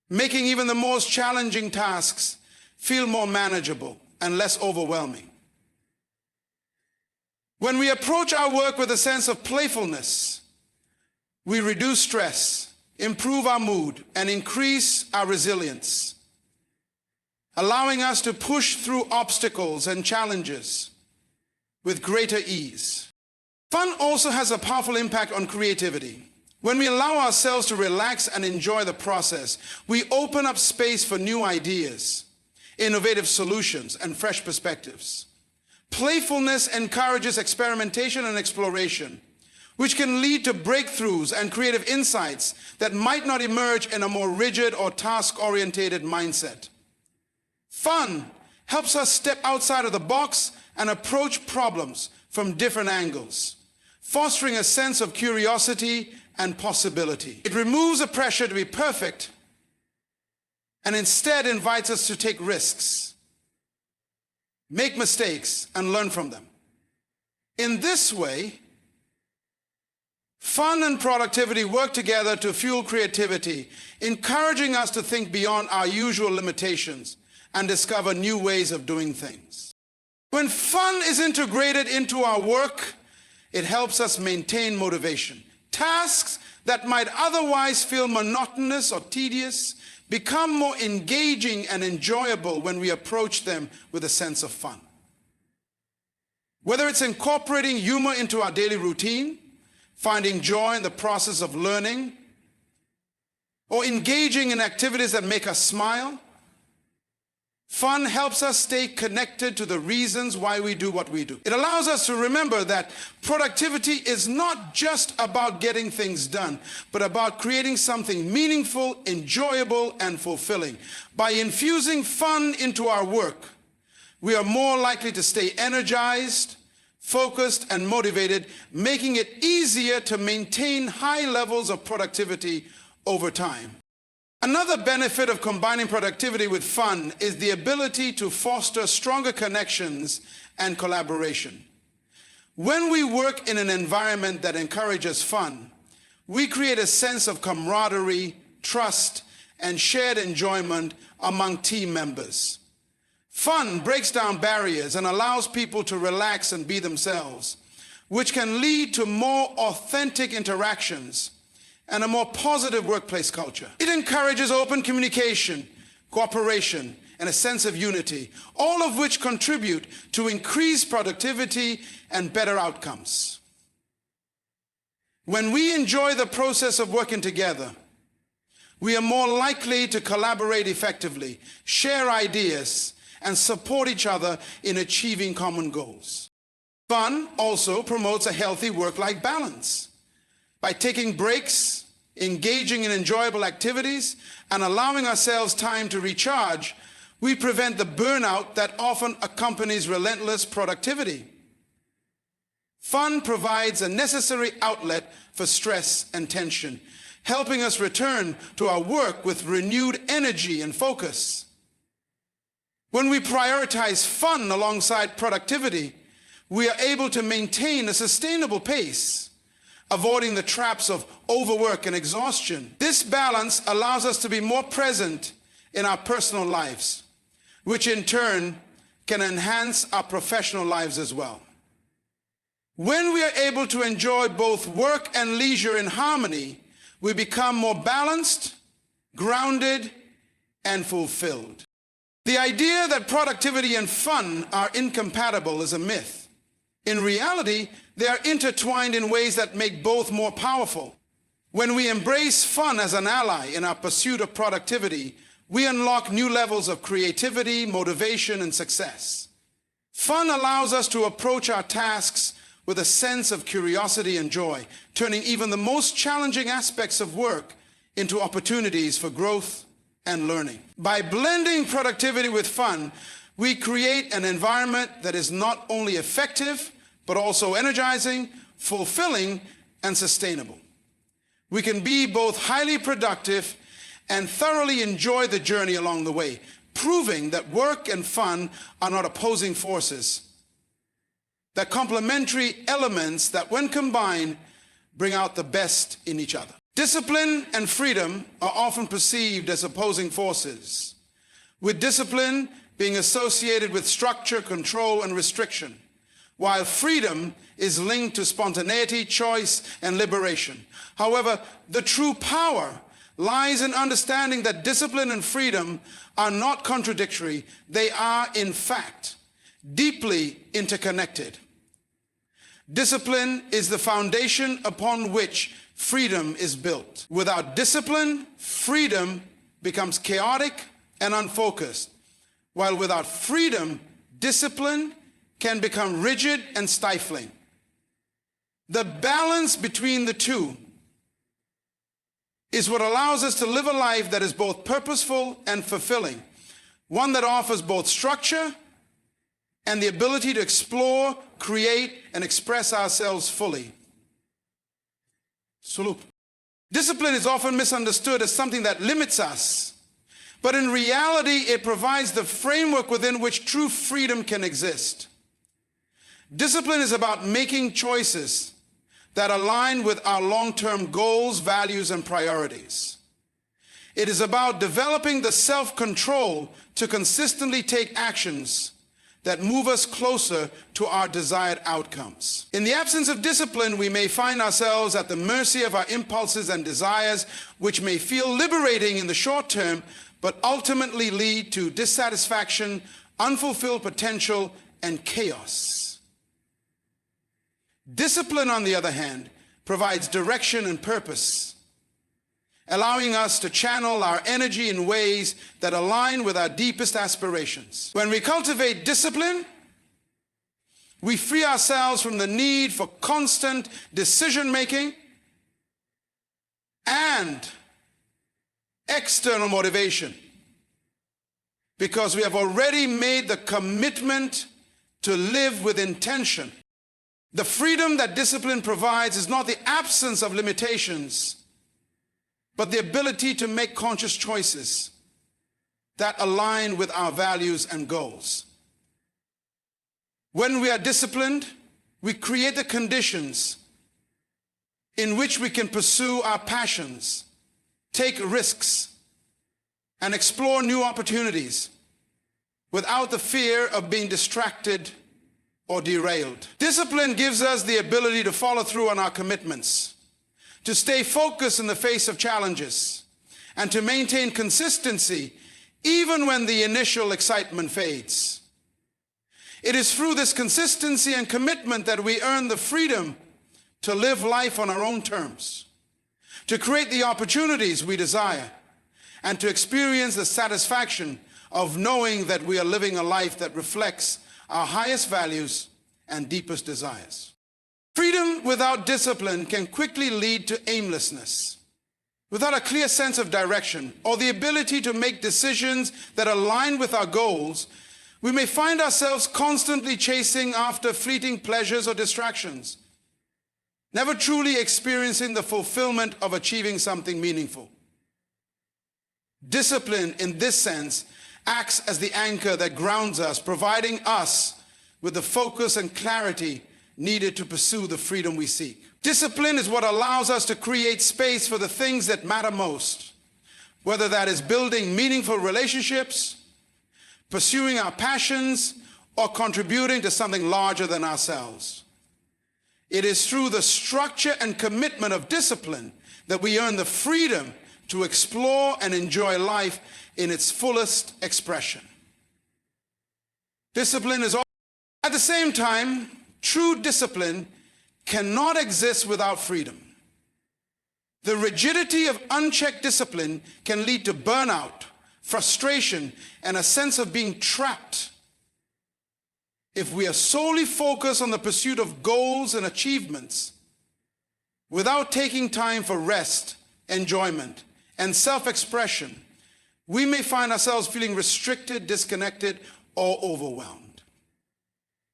making even the most challenging tasks feel more manageable and less overwhelming. When we approach our work with a sense of playfulness, we reduce stress, improve our mood, and increase our resilience, allowing us to push through obstacles and challenges with greater ease. Fun also has a powerful impact on creativity. When we allow ourselves to relax and enjoy the process, we open up space for new ideas, innovative solutions, and fresh perspectives. Playfulness encourages experimentation and exploration, which can lead to breakthroughs and creative insights that might not emerge in a more rigid or task-oriented mindset. Fun helps us step outside of the box and approach problems from different angles, fostering a sense of curiosity and possibility. It removes the pressure to be perfect and instead invites us to take risks, make mistakes, and learn from them. In this way, fun and productivity work together to fuel creativity, encouraging us to think beyond our usual limitations and discover new ways of doing things. When fun is integrated into our work, it helps us maintain motivation. Tasks that might otherwise feel monotonous or tedious become more engaging and enjoyable when we approach them with a sense of fun. Whether it's incorporating humor into our daily routine, finding joy in the process of learning, or engaging in activities that make us smile, fun helps us stay connected to the reasons why we do what we do. It allows us to remember that productivity is not just about getting things done, but about creating something meaningful, enjoyable, and fulfilling. By infusing fun into our work, we are more likely to stay energized, focused, and motivated, making it easier to maintain high levels of productivity over time. Another benefit of combining productivity with fun is the ability to foster stronger connections and collaboration. When we work in an environment that encourages fun, we create a sense of camaraderie, trust, and shared enjoyment among team members. Fun breaks down barriers and allows people to relax and be themselves, which can lead to more authentic interactions and a more positive workplace culture. It encourages open communication, cooperation, and a sense of unity, all of which contribute to increased productivity and better outcomes. When we enjoy the process of working together, we are more likely to collaborate effectively, share ideas, and support each other in achieving common goals. Fun also promotes a healthy work-life balance. By taking breaks, engaging in enjoyable activities, and allowing ourselves time to recharge, we prevent the burnout that often accompanies relentless productivity. Fun provides a necessary outlet for stress and tension, helping us return to our work with renewed energy and focus. When we prioritize fun alongside productivity, we are able to maintain a sustainable pace, avoiding the traps of overwork and exhaustion. This balance allows us to be more present in our personal lives, which in turn can enhance our professional lives as well. When we are able to enjoy both work and leisure in harmony, we become more balanced, grounded, and fulfilled. The idea that productivity and fun are incompatible is a myth. In reality, they are intertwined in ways that make both more powerful. When we embrace fun as an ally in our pursuit of productivity, we unlock new levels of creativity, motivation, and success. Fun allows us to approach our tasks with a sense of curiosity and joy, turning even the most challenging aspects of work into opportunities for growth and learning. By blending productivity with fun, we create an environment that is not only effective, but also energizing, fulfilling, and sustainable. We can be both highly productive and thoroughly enjoy the journey along the way, proving that work and fun are not opposing forces. They're complementary elements that, when combined, bring out the best in each other. Discipline and freedom are often perceived as opposing forces, with discipline being associated with structure, control, and restriction, while freedom is linked to spontaneity, choice, and liberation. However, the true power lies in understanding that discipline and freedom are not contradictory. They are, in fact, deeply interconnected. Discipline is the foundation upon which freedom is built. Without discipline, freedom becomes chaotic and unfocused, while without freedom, discipline can become rigid and stifling. The balance between the two is what allows us to live a life that is both purposeful and fulfilling, one that offers both structure and the ability to explore, create, and express ourselves fully. Salute. Discipline is often misunderstood as something that limits us, but in reality, it provides the framework within which true freedom can exist. Discipline is about making choices that align with our long-term goals, values, and priorities. It is about developing the self-control to consistently take actions that move us closer to our desired outcomes. In the absence of discipline, we may find ourselves at the mercy of our impulses and desires, which may feel liberating in the short term, but ultimately lead to dissatisfaction, unfulfilled potential, and chaos. Discipline, on the other hand, provides direction and purpose, allowing us to channel our energy in ways that align with our deepest aspirations. When we cultivate discipline, we free ourselves from the need for constant decision-making and external motivation, because we have already made the commitment to live with intention. The freedom that discipline provides is not the absence of limitations, but the ability to make conscious choices that align with our values and goals. When we are disciplined, we create the conditions in which we can pursue our passions, take risks, and explore new opportunities without the fear of being distracted or derailed. Discipline gives us the ability to follow through on our commitments, to stay focused in the face of challenges, and to maintain consistency even when the initial excitement fades. It is through this consistency and commitment that we earn the freedom to live life on our own terms, to create the opportunities we desire, and to experience the satisfaction of knowing that we are living a life that reflects our highest values and deepest desires. Freedom without discipline can quickly lead to aimlessness. Without a clear sense of direction or the ability to make decisions that align with our goals, we may find ourselves constantly chasing after fleeting pleasures or distractions, never truly experiencing the fulfillment of achieving something meaningful. Discipline, in this sense, acts as the anchor that grounds us, providing us with the focus and clarity needed to pursue the freedom we seek. Discipline is what allows us to create space for the things that matter most, whether that is building meaningful relationships, pursuing our passions, or contributing to something larger than ourselves. It is through the structure and commitment of discipline that we earn the freedom to explore and enjoy life in its fullest expression. Discipline is all. At the same time, true discipline cannot exist without freedom. The rigidity of unchecked discipline can lead to burnout, frustration, and a sense of being trapped. If we are solely focused on the pursuit of goals and achievements without taking time for rest, enjoyment, and self-expression, we may find ourselves feeling restricted, disconnected, or overwhelmed.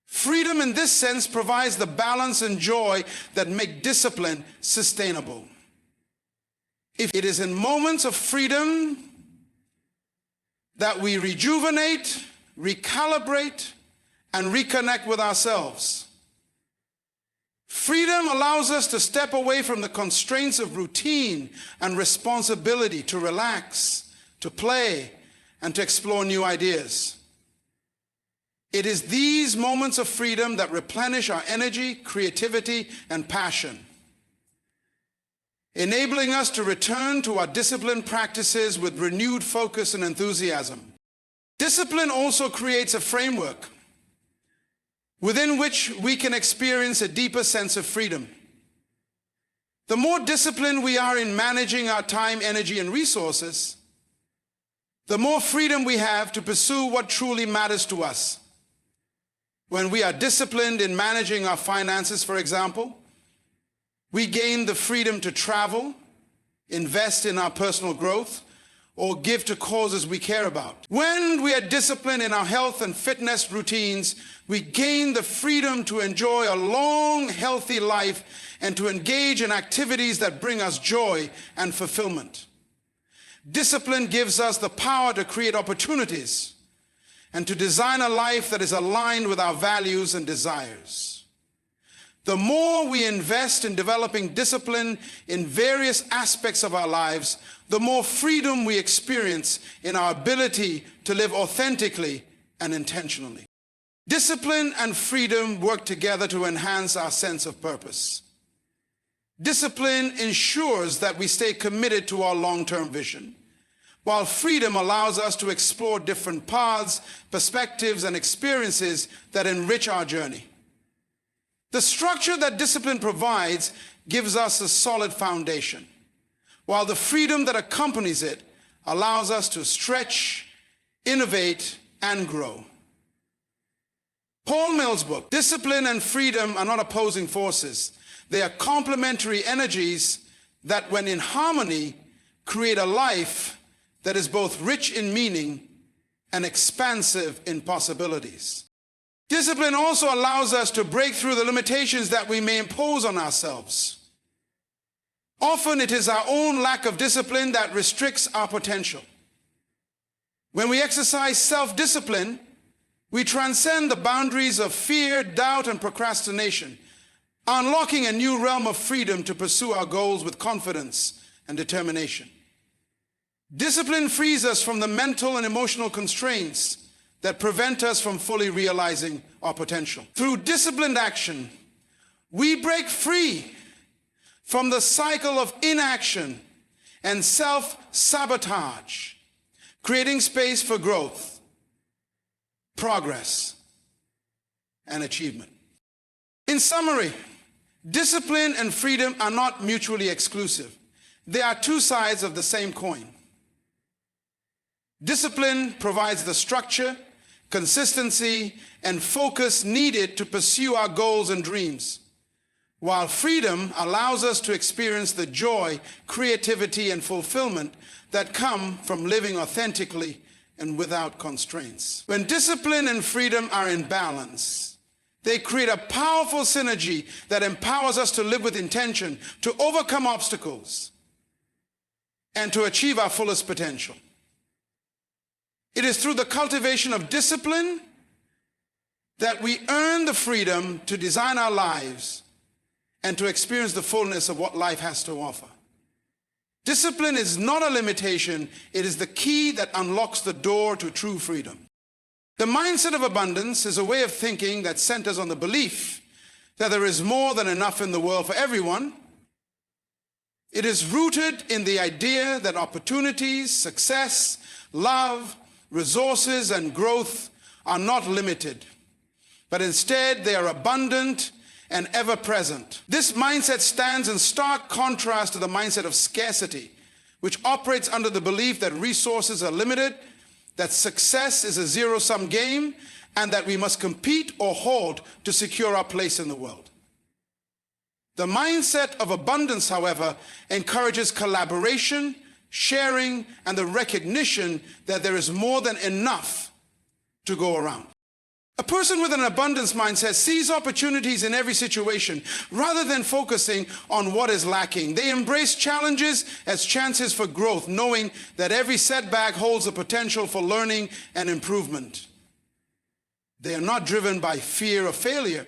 Freedom in this sense provides the balance and joy that make discipline sustainable. If it is in moments of freedom that we rejuvenate, recalibrate, and reconnect with ourselves. Freedom allows us to step away from the constraints of routine and responsibility, to relax, to play, and to explore new ideas. It is these moments of freedom that replenish our energy, creativity, and passion, enabling us to return to our disciplined practices with renewed focus and enthusiasm. Discipline also creates a framework within which we can experience a deeper sense of freedom. The more disciplined we are in managing our time, energy, and resources, the more freedom we have to pursue what truly matters to us. When we are disciplined in managing our finances, for example, we gain the freedom to travel, invest in our personal growth, or give to causes we care about. When we are disciplined in our health and fitness routines, we gain the freedom to enjoy a long, healthy life and to engage in activities that bring us joy and fulfillment. Discipline gives us the power to create opportunities and to design a life that is aligned with our values and desires. The more we invest in developing discipline in various aspects of our lives, the more freedom we experience in our ability to live authentically and intentionally. Discipline and freedom work together to enhance our sense of purpose. Discipline ensures that we stay committed to our long-term vision, while freedom allows us to explore different paths, perspectives, and experiences that enrich our journey. The structure that discipline provides gives us a solid foundation, while the freedom that accompanies it allows us to stretch, innovate, and grow. Paul Mills' book, Discipline and Freedom Are Not Opposing Forces. They are complementary energies that, when in harmony, create a life that is both rich in meaning and expansive in possibilities. Discipline also allows us to break through the limitations that we may impose on ourselves. Often it is our own lack of discipline that restricts our potential. When we exercise self-discipline, we transcend the boundaries of fear, doubt, and procrastination, unlocking a new realm of freedom to pursue our goals with confidence and determination. Discipline frees us from the mental and emotional constraints that prevent us from fully realizing our potential. Through disciplined action, we break free from the cycle of inaction and self-sabotage, creating space for growth, progress, and achievement. In summary, discipline and freedom are not mutually exclusive. They are two sides of the same coin. Discipline provides the structure, consistency, and focus needed to pursue our goals and dreams, while freedom allows us to experience the joy, creativity, and fulfillment that come from living authentically and without constraints. When discipline and freedom are in balance, they create a powerful synergy that empowers us to live with intention, to overcome obstacles, and to achieve our fullest potential. It is through the cultivation of discipline that we earn the freedom to design our lives and to experience the fullness of what life has to offer. Discipline is not a limitation, it is the key that unlocks the door to true freedom. The mindset of abundance is a way of thinking that centers on the belief that there is more than enough in the world for everyone. It is rooted in the idea that opportunities, success, love, resources, and growth are not limited, but instead they are abundant and ever-present. This mindset stands in stark contrast to the mindset of scarcity, which operates under the belief that resources are limited, that success is a zero-sum game, and that we must compete or hoard to secure our place in the world. The mindset of abundance, however, encourages collaboration, sharing, and the recognition that there is more than enough to go around. A person with an abundance mindset sees opportunities in every situation rather than focusing on what is lacking. They embrace challenges as chances for growth, knowing that every setback holds the potential for learning and improvement. They are not driven by fear of failure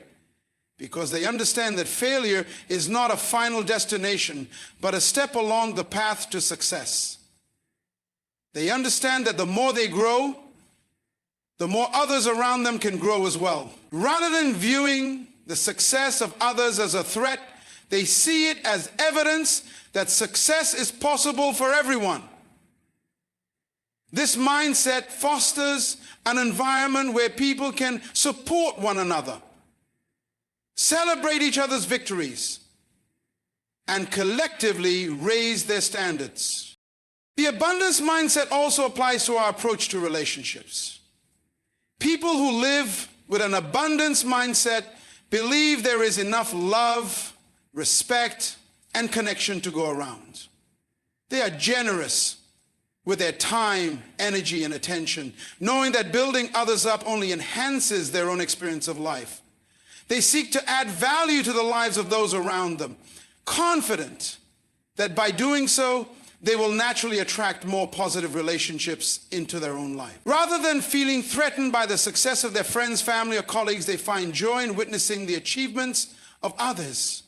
because they understand that failure is not a final destination, but a step along the path to success. They understand that the more they grow, the more others around them can grow as well. Rather than viewing the success of others as a threat, they see it as evidence that success is possible for everyone. This mindset fosters an environment where people can support one another, celebrate each other's victories, and collectively raise their standards. The abundance mindset also applies to our approach to relationships. People who live with an abundance mindset believe there is enough love, respect, and connection to go around. They are generous with their time, energy, and attention, knowing that building others up only enhances their own experience of life. They seek to add value to the lives of those around them, confident that by doing so, they will naturally attract more positive relationships into their own life. Rather than feeling threatened by the success of their friends, family, or colleagues, they find joy in witnessing the achievements of others.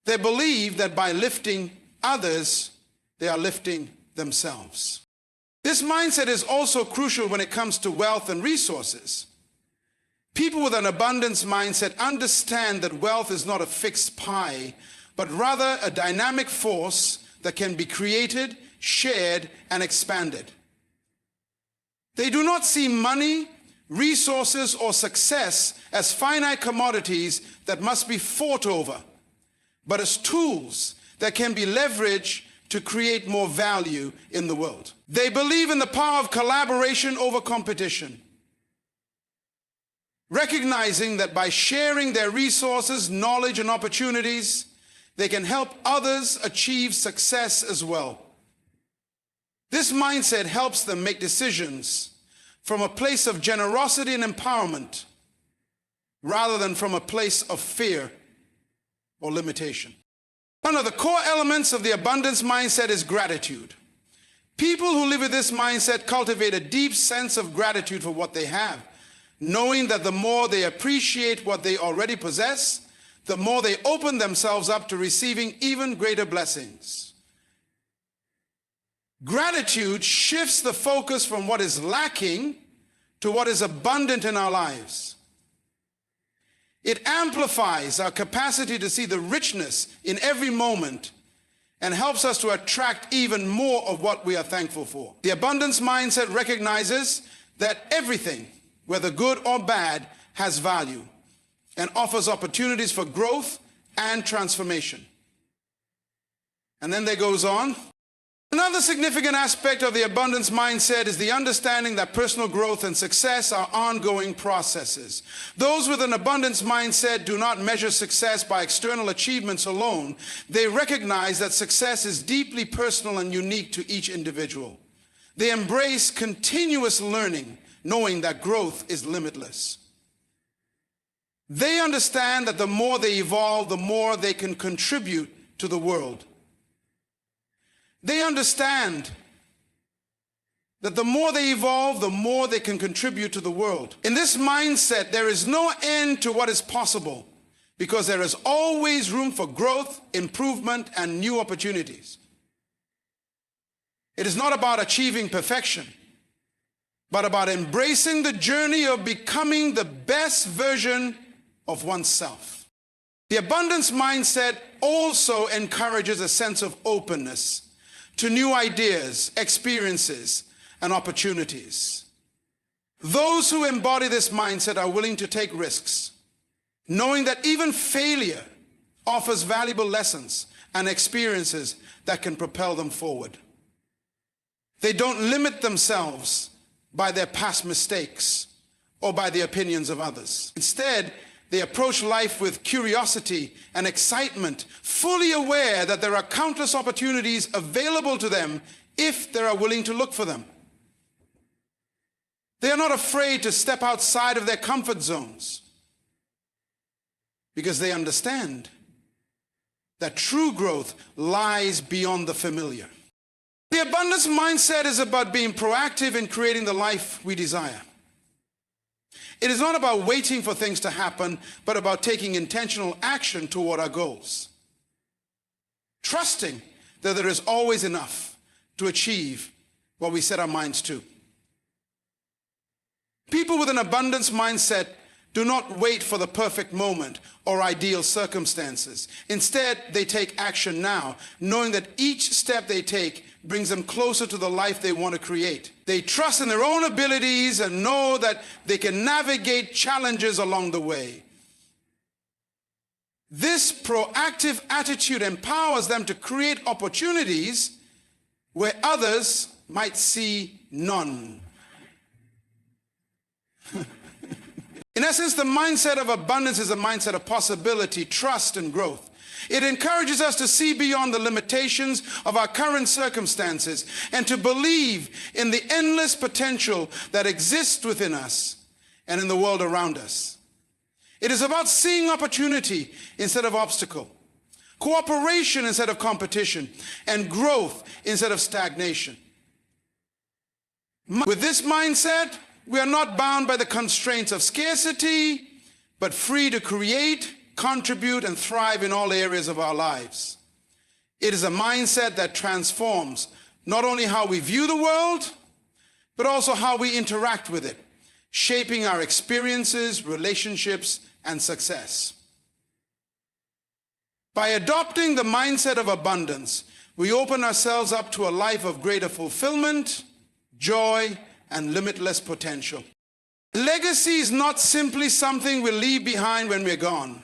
They believe that by lifting others, they are lifting themselves. This mindset is also crucial when it comes to wealth and resources. People with an abundance mindset understand that wealth is not a fixed pie, but rather a dynamic force that can be created, shared, and expanded. They do not see money, resources, or success as finite commodities that must be fought over, but as tools that can be leveraged to create more value in the world. They believe in the power of collaboration over competition, recognizing that by sharing their resources, knowledge, and opportunities, they can help others achieve success as well. This mindset helps them make decisions from a place of generosity and empowerment rather than from a place of fear or limitation. One of the core elements of the abundance mindset is gratitude. People who live with this mindset cultivate a deep sense of gratitude for what they have, knowing that the more they appreciate what they already possess, the more they open themselves up to receiving even greater blessings. Gratitude shifts the focus from what is lacking to what is abundant in our lives. It amplifies our capacity to see the richness in every moment and helps us to attract even more of what we are thankful for. The abundance mindset recognizes that everything, whether good or bad, has value and offers opportunities for growth and transformation. And then there goes on. Another significant aspect of the abundance mindset is the understanding that personal growth and success are ongoing processes. Those with an abundance mindset do not measure success by external achievements alone. They recognize that success is deeply personal and unique to each individual. They embrace continuous learning, knowing that growth is limitless. They understand that the more they evolve, the more they can contribute to the world. They understand that the more they evolve, the more they can contribute to the world. In this mindset, there is no end to what is possible because there is always room for growth, improvement, and new opportunities. It is not about achieving perfection, but about embracing the journey of becoming the best version of oneself. The abundance mindset also encourages a sense of openness to new ideas, experiences, and opportunities. Those who embody this mindset are willing to take risks, knowing that even failure offers valuable lessons and experiences that can propel them forward. They don't limit themselves by their past mistakes or by the opinions of others. Instead, they approach life with curiosity and excitement, fully aware that there are countless opportunities available to them if they are willing to look for them. They are not afraid to step outside of their comfort zones because they understand that true growth lies beyond the familiar. The abundance mindset is about being proactive in creating the life we desire. It is not about waiting for things to happen, but about taking intentional action toward our goals. Trusting that there is always enough to achieve what we set our minds to. People with an abundance mindset do not wait for the perfect moment or ideal circumstances. Instead, they take action now, knowing that each step they take brings them closer to the life they want to create. They trust in their own abilities and know that they can navigate challenges along the way. This proactive attitude empowers them to create opportunities where others might see none. In essence, the mindset of abundance is a mindset of possibility, trust, and growth. It encourages us to see beyond the limitations of our current circumstances and to believe in the endless potential that exists within us and in the world around us. It is about seeing opportunity instead of obstacle, cooperation instead of competition, and growth instead of stagnation. With this mindset, we are not bound by the constraints of scarcity, but free to create, contribute, and thrive in all areas of our lives. It is a mindset that transforms not only how we view the world, but also how we interact with it, shaping our experiences, relationships, and success. By adopting the mindset of abundance, we open ourselves up to a life of greater fulfillment, joy, and limitless potential. Legacy is not simply something we leave behind when we're gone.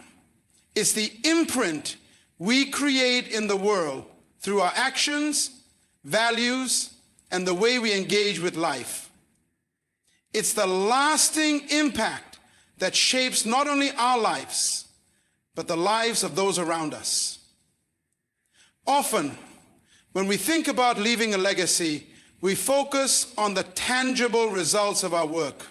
It's the imprint we create in the world through our actions, values, and the way we engage with life. It's the lasting impact that shapes not only our lives, but the lives of those around us. Often, when we think about leaving a legacy, we focus on the tangible results of our work,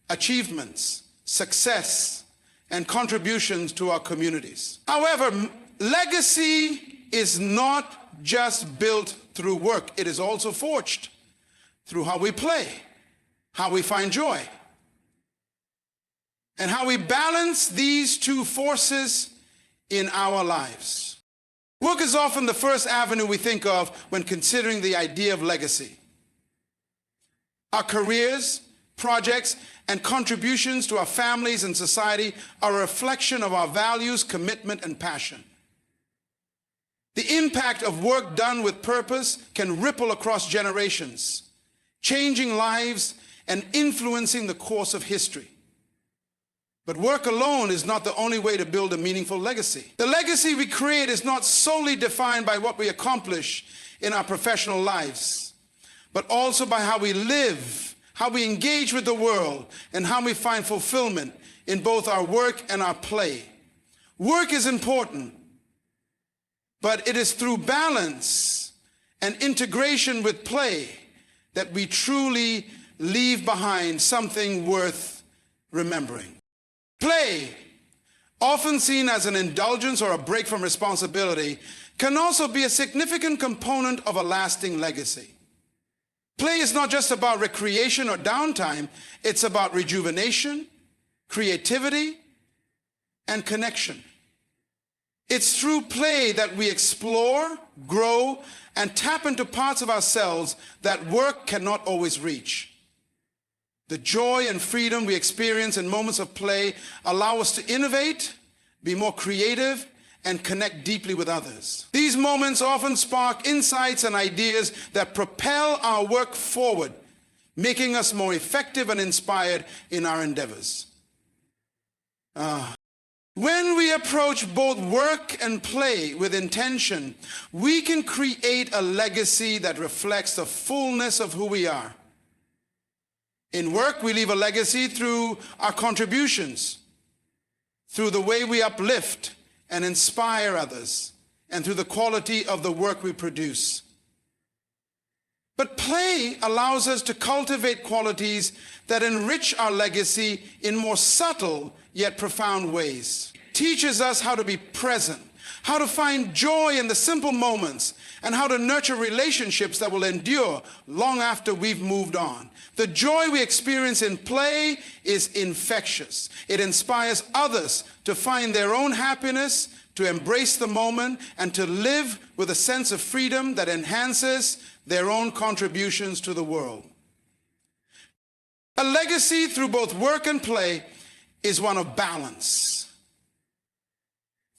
achievements, success, and contributions to our communities. However, legacy is not just built through work. It is also forged through how we play, how we find joy, and how we balance these two forces in our lives. Work is often the first avenue we think of when considering the idea of legacy. Our careers, projects, and contributions to our families and society are a reflection of our values, commitment, and passion. The impact of work done with purpose can ripple across generations, changing lives and influencing the course of history. But work alone is not the only way to build a meaningful legacy. The legacy we create is not solely defined by what we accomplish in our professional lives, but also by how we live, how we engage with the world, and how we find fulfillment in both our work and our play. Work is important, but it is through balance and integration with play that we truly leave behind something worth remembering. Play, often seen as an indulgence or a break from responsibility, can also be a significant component of a lasting legacy. Play is not just about recreation or downtime, it's about rejuvenation, creativity, and connection. It's through play that we explore, grow, and tap into parts of ourselves that work cannot always reach. The joy and freedom we experience in moments of play allow us to innovate, be more creative, and connect deeply with others. These moments often spark insights and ideas that propel our work forward, making us more effective and inspired in our endeavors. When we approach both work and play with intention, we can create a legacy that reflects the fullness of who we are. In work, we leave a legacy through our contributions, through the way we uplift and inspire others, and through the quality of the work we produce. But play allows us to cultivate qualities that enrich our legacy in more subtle yet profound ways. It teaches us how to be present, how to find joy in the simple moments, and how to nurture relationships that will endure long after we've moved on. The joy we experience in play is infectious. It inspires others to find their own happiness, to embrace the moment, and to live with a sense of freedom that enhances their own contributions to the world. A legacy through both work and play is one of balance.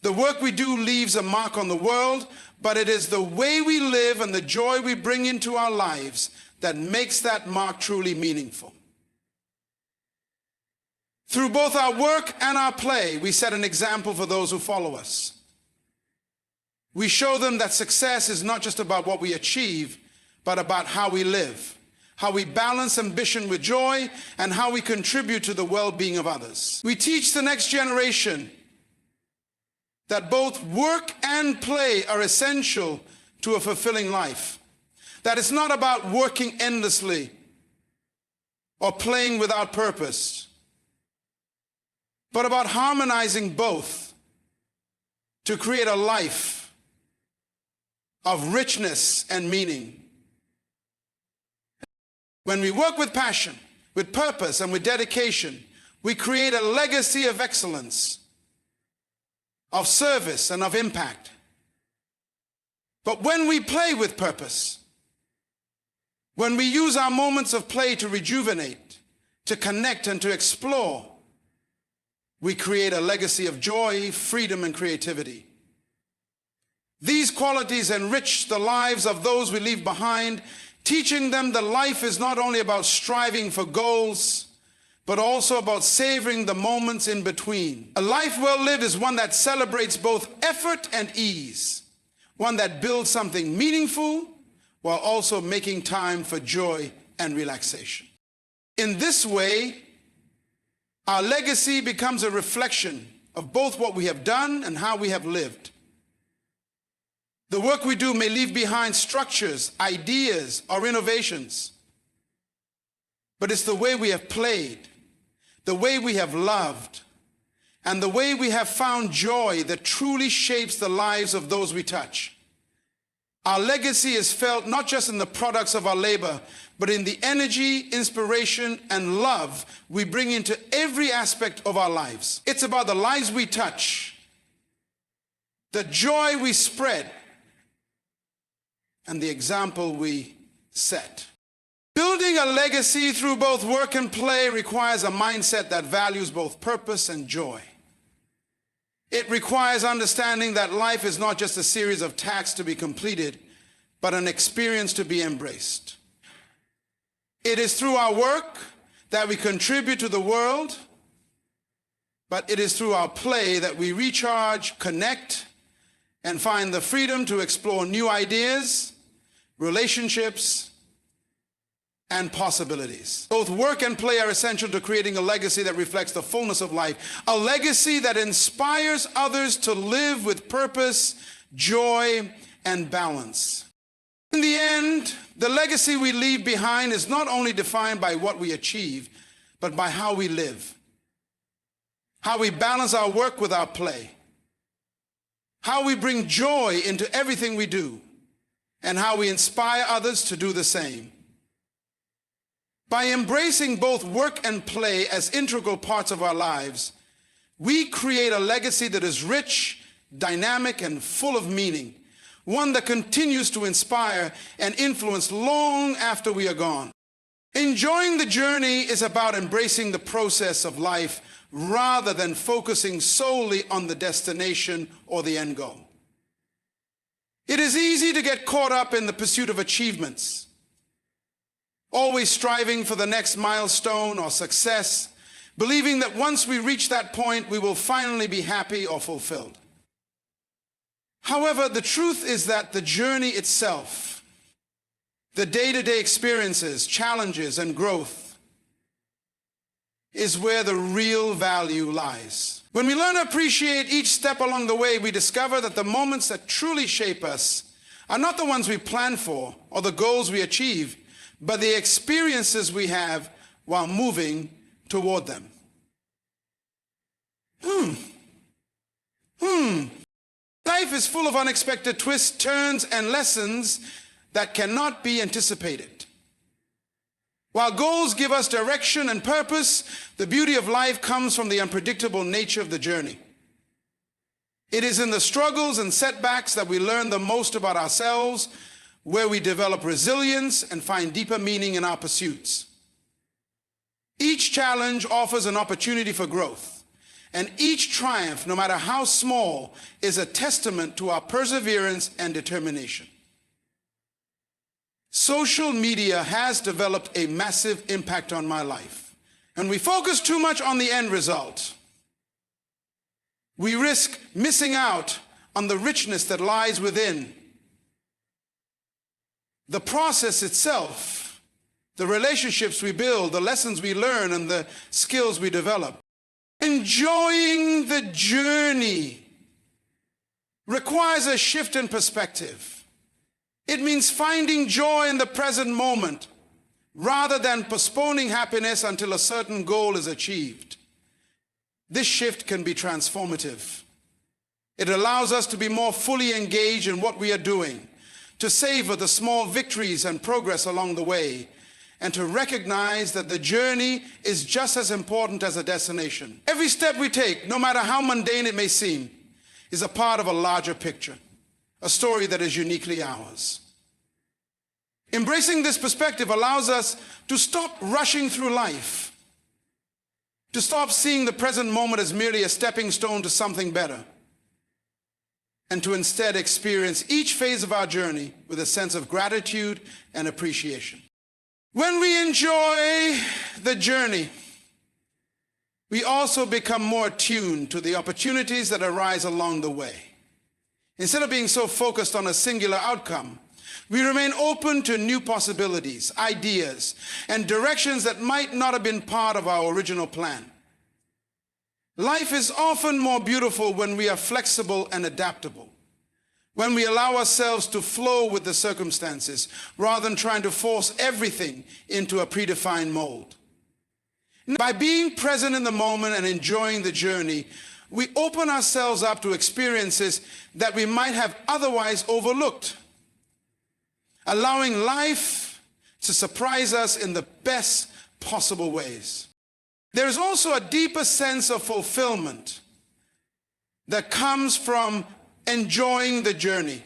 The work we do leaves a mark on the world, but it is the way we live and the joy we bring into our lives that makes that mark truly meaningful. Through both our work and our play, we set an example for those who follow us. We show them that success is not just about what we achieve, but about how we live, how we balance ambition with joy, and how we contribute to the well-being of others. We teach the next generation that both work and play are essential to a fulfilling life. That it's not about working endlessly or playing without purpose, but about harmonizing both to create a life of richness and meaning. When we work with passion, with purpose, and with dedication, we create a legacy of excellence, of service, and of impact. But when we play with purpose, when we use our moments of play to rejuvenate, to connect, and to explore, we create a legacy of joy, freedom, and creativity. These qualities enrich the lives of those we leave behind, teaching them that life is not only about striving for goals, but also about savoring the moments in between. A life well lived is one that celebrates both effort and ease, one that builds something meaningful while also making time for joy and relaxation. In this way, our legacy becomes a reflection of both what we have done and how we have lived. The work we do may leave behind structures, ideas, or innovations, but it's the way we have played, the way we have loved, and the way we have found joy that truly shapes the lives of those we touch. Our legacy is felt not just in the products of our labor, but in the energy, inspiration, and love we bring into every aspect of our lives. It's about the lives we touch, the joy we spread, and the example we set. Building a legacy through both work and play requires a mindset that values both purpose and joy. It requires understanding that life is not just a series of tasks to be completed, but an experience to be embraced. It is through our work that we contribute to the world, but it is through our play that we recharge, connect, and find the freedom to explore new ideas, relationships, and possibilities. Both work and play are essential to creating a legacy that reflects the fullness of life, a legacy that inspires others to live with purpose, joy, and balance. In the end, the legacy we leave behind is not only defined by what we achieve, but by how we live, how we balance our work with our play, how we bring joy into everything we do, and how we inspire others to do the same. By embracing both work and play as integral parts of our lives, we create a legacy that is rich, dynamic, and full of meaning, one that continues to inspire and influence long after we are gone. Enjoying the journey is about embracing the process of life rather than focusing solely on the destination or the end goal. It is easy to get caught up in the pursuit of achievements, always striving for the next milestone or success, believing that once we reach that point, we will finally be happy or fulfilled. However, the truth is that the journey itself, the day-to-day experiences, challenges, and growth is where the real value lies. When we learn to appreciate each step along the way, we discover that the moments that truly shape us are not the ones we plan for or the goals we achieve, but the experiences we have while moving toward them. Life is full of unexpected twists, turns, and lessons that cannot be anticipated. While goals give us direction and purpose, the beauty of life comes from the unpredictable nature of the journey. It is in the struggles and setbacks that we learn the most about ourselves, where we develop resilience and find deeper meaning in our pursuits. Each challenge offers an opportunity for growth, and each triumph, no matter how small, is a testament to our perseverance and determination. Social media has developed a massive impact on my life, and we focus too much on the end result. We risk missing out on the richness that lies within the process itself, the relationships we build, the lessons we learn, and the skills we develop. Enjoying the journey requires a shift in perspective. It means finding joy in the present moment rather than postponing happiness until a certain goal is achieved. This shift can be transformative. It allows us to be more fully engaged in what we are doing, to savor the small victories and progress along the way, and to recognize that the journey is just as important as the destination. Every step we take, no matter how mundane it may seem, is a part of a larger picture, a story that is uniquely ours. Embracing this perspective allows us to stop rushing through life To stop seeing the present moment as merely a stepping stone to something better, and to instead experience each phase of our journey with a sense of gratitude and appreciation. When we enjoy the journey, we also become more attuned to the opportunities that arise along the way. Instead of being so focused on a singular outcome, we remain open to new possibilities, ideas, and directions that might not have been part of our original plan. Life is often more beautiful when we are flexible and adaptable, when we allow ourselves to flow with the circumstances rather than trying to force everything into a predefined mold. By being present in the moment and enjoying the journey, we open ourselves up to experiences that we might have otherwise overlooked, allowing life to surprise us in the best possible ways. There is also a deeper sense of fulfillment that comes from enjoying the journey.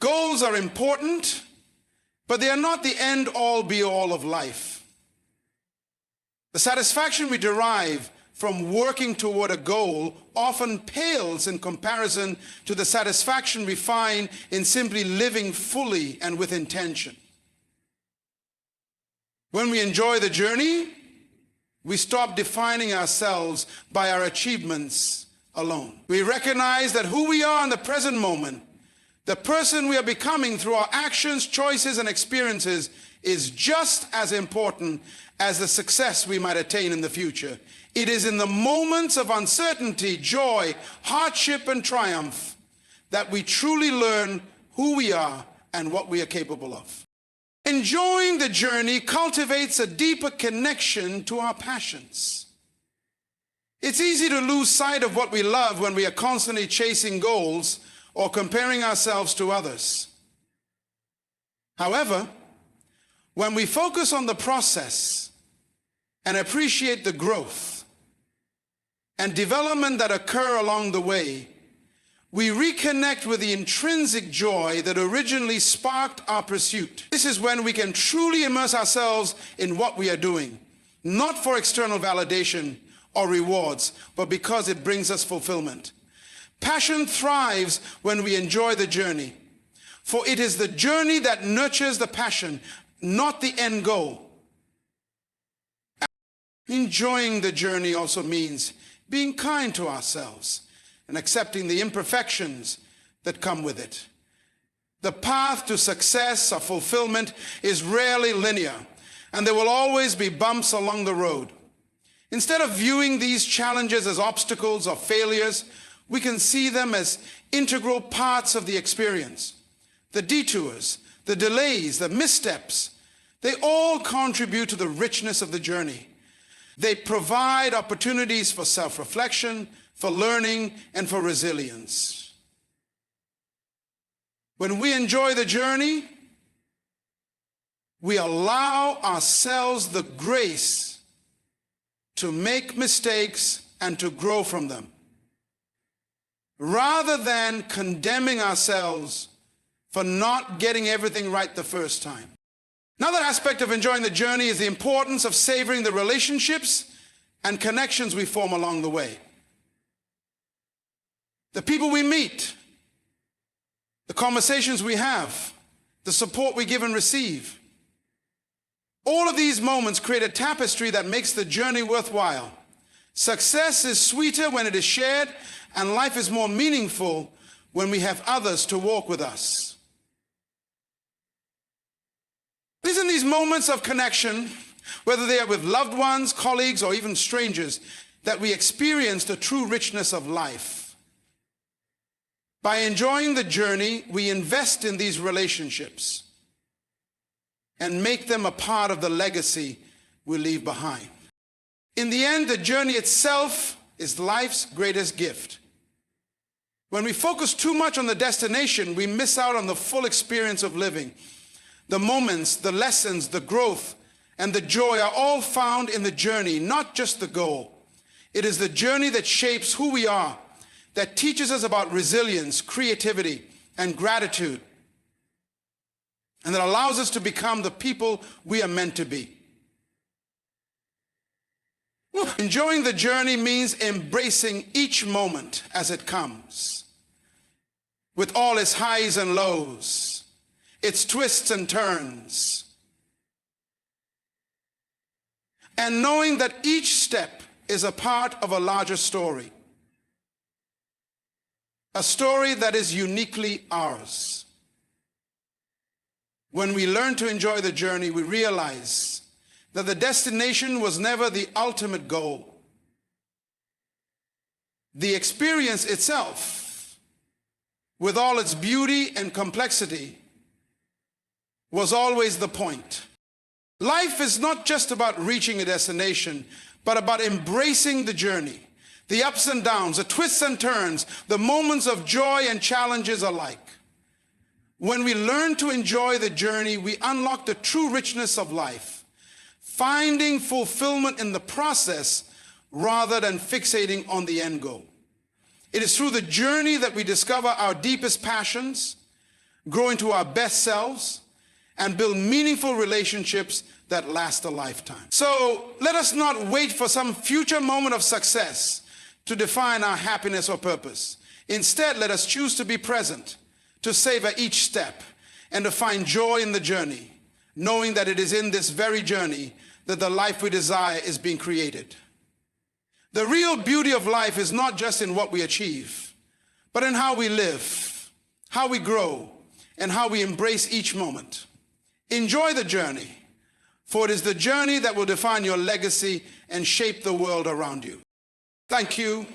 Goals are important, but they are not the end-all be-all of life. The satisfaction we derive from working toward a goal often pales in comparison to the satisfaction we find in simply living fully and with intention. When we enjoy the journey, we stop defining ourselves by our achievements alone. We recognize that who we are in the present moment, the person we are becoming through our actions, choices, and experiences, is just as important as the success we might attain in the future. It is in the moments of uncertainty, joy, hardship, and triumph that we truly learn who we are and what we are capable of. Enjoying the journey cultivates a deeper connection to our passions. It's easy to lose sight of what we love when we are constantly chasing goals or comparing ourselves to others. However, when we focus on the process and appreciate the growth and development that occur along the way, we reconnect with the intrinsic joy that originally sparked our pursuit. This is when we can truly immerse ourselves in what we are doing, not for external validation or rewards, but because it brings us fulfillment. Passion thrives when we enjoy the journey, for it is the journey that nurtures the passion, not the end goal. Enjoying the journey also means being kind to ourselves and accepting the imperfections that come with it. The path to success or fulfillment is rarely linear, and there will always be bumps along the road. Instead of viewing these challenges as obstacles or failures, we can see them as integral parts of the experience. The detours, the delays, the missteps, they all contribute to the richness of the journey. They provide opportunities for self-reflection, for learning, and for resilience. When we enjoy the journey, we allow ourselves the grace to make mistakes and to grow from them, rather than condemning ourselves for not getting everything right the first time. Another aspect of enjoying the journey is the importance of savoring the relationships and connections we form along the way. The people we meet, the conversations we have, the support we give and receive. All of these moments create a tapestry that makes the journey worthwhile. Success is sweeter when it is shared, and life is more meaningful when we have others to walk with us. It is in these moments of connection, whether they are with loved ones, colleagues, or even strangers, that we experience the true richness of life. By enjoying the journey, we invest in these relationships and make them a part of the legacy we leave behind. In the end, the journey itself is life's greatest gift. When we focus too much on the destination, we miss out on the full experience of living. The moments, the lessons, the growth, and the joy are all found in the journey, not just the goal. It is the journey that shapes who we are, that teaches us about resilience, creativity, and gratitude, and that allows us to become the people we are meant to be. Enjoying the journey means embracing each moment as it comes, with all its highs and lows, its twists and turns, and knowing that each step is a part of a larger story, a story that is uniquely ours. When we learn to enjoy the journey, we realize that the destination was never the ultimate goal. The experience itself, with all its beauty and complexity, was always the point. Life is not just about reaching a destination, but about embracing the journey, the ups and downs, the twists and turns, the moments of joy and challenges alike. When we learn to enjoy the journey, we unlock the true richness of life, finding fulfillment in the process rather than fixating on the end goal. It is through the journey that we discover our deepest passions, grow into our best selves, and build meaningful relationships that last a lifetime. So let us not wait for some future moment of success to define our happiness or purpose. Instead, let us choose to be present, to savor each step, and to find joy in the journey, knowing that it is in this very journey that the life we desire is being created. The real beauty of life is not just in what we achieve, but in how we live, how we grow, and how we embrace each moment. Enjoy the journey, for it is the journey that will define your legacy and shape the world around you. Thank you.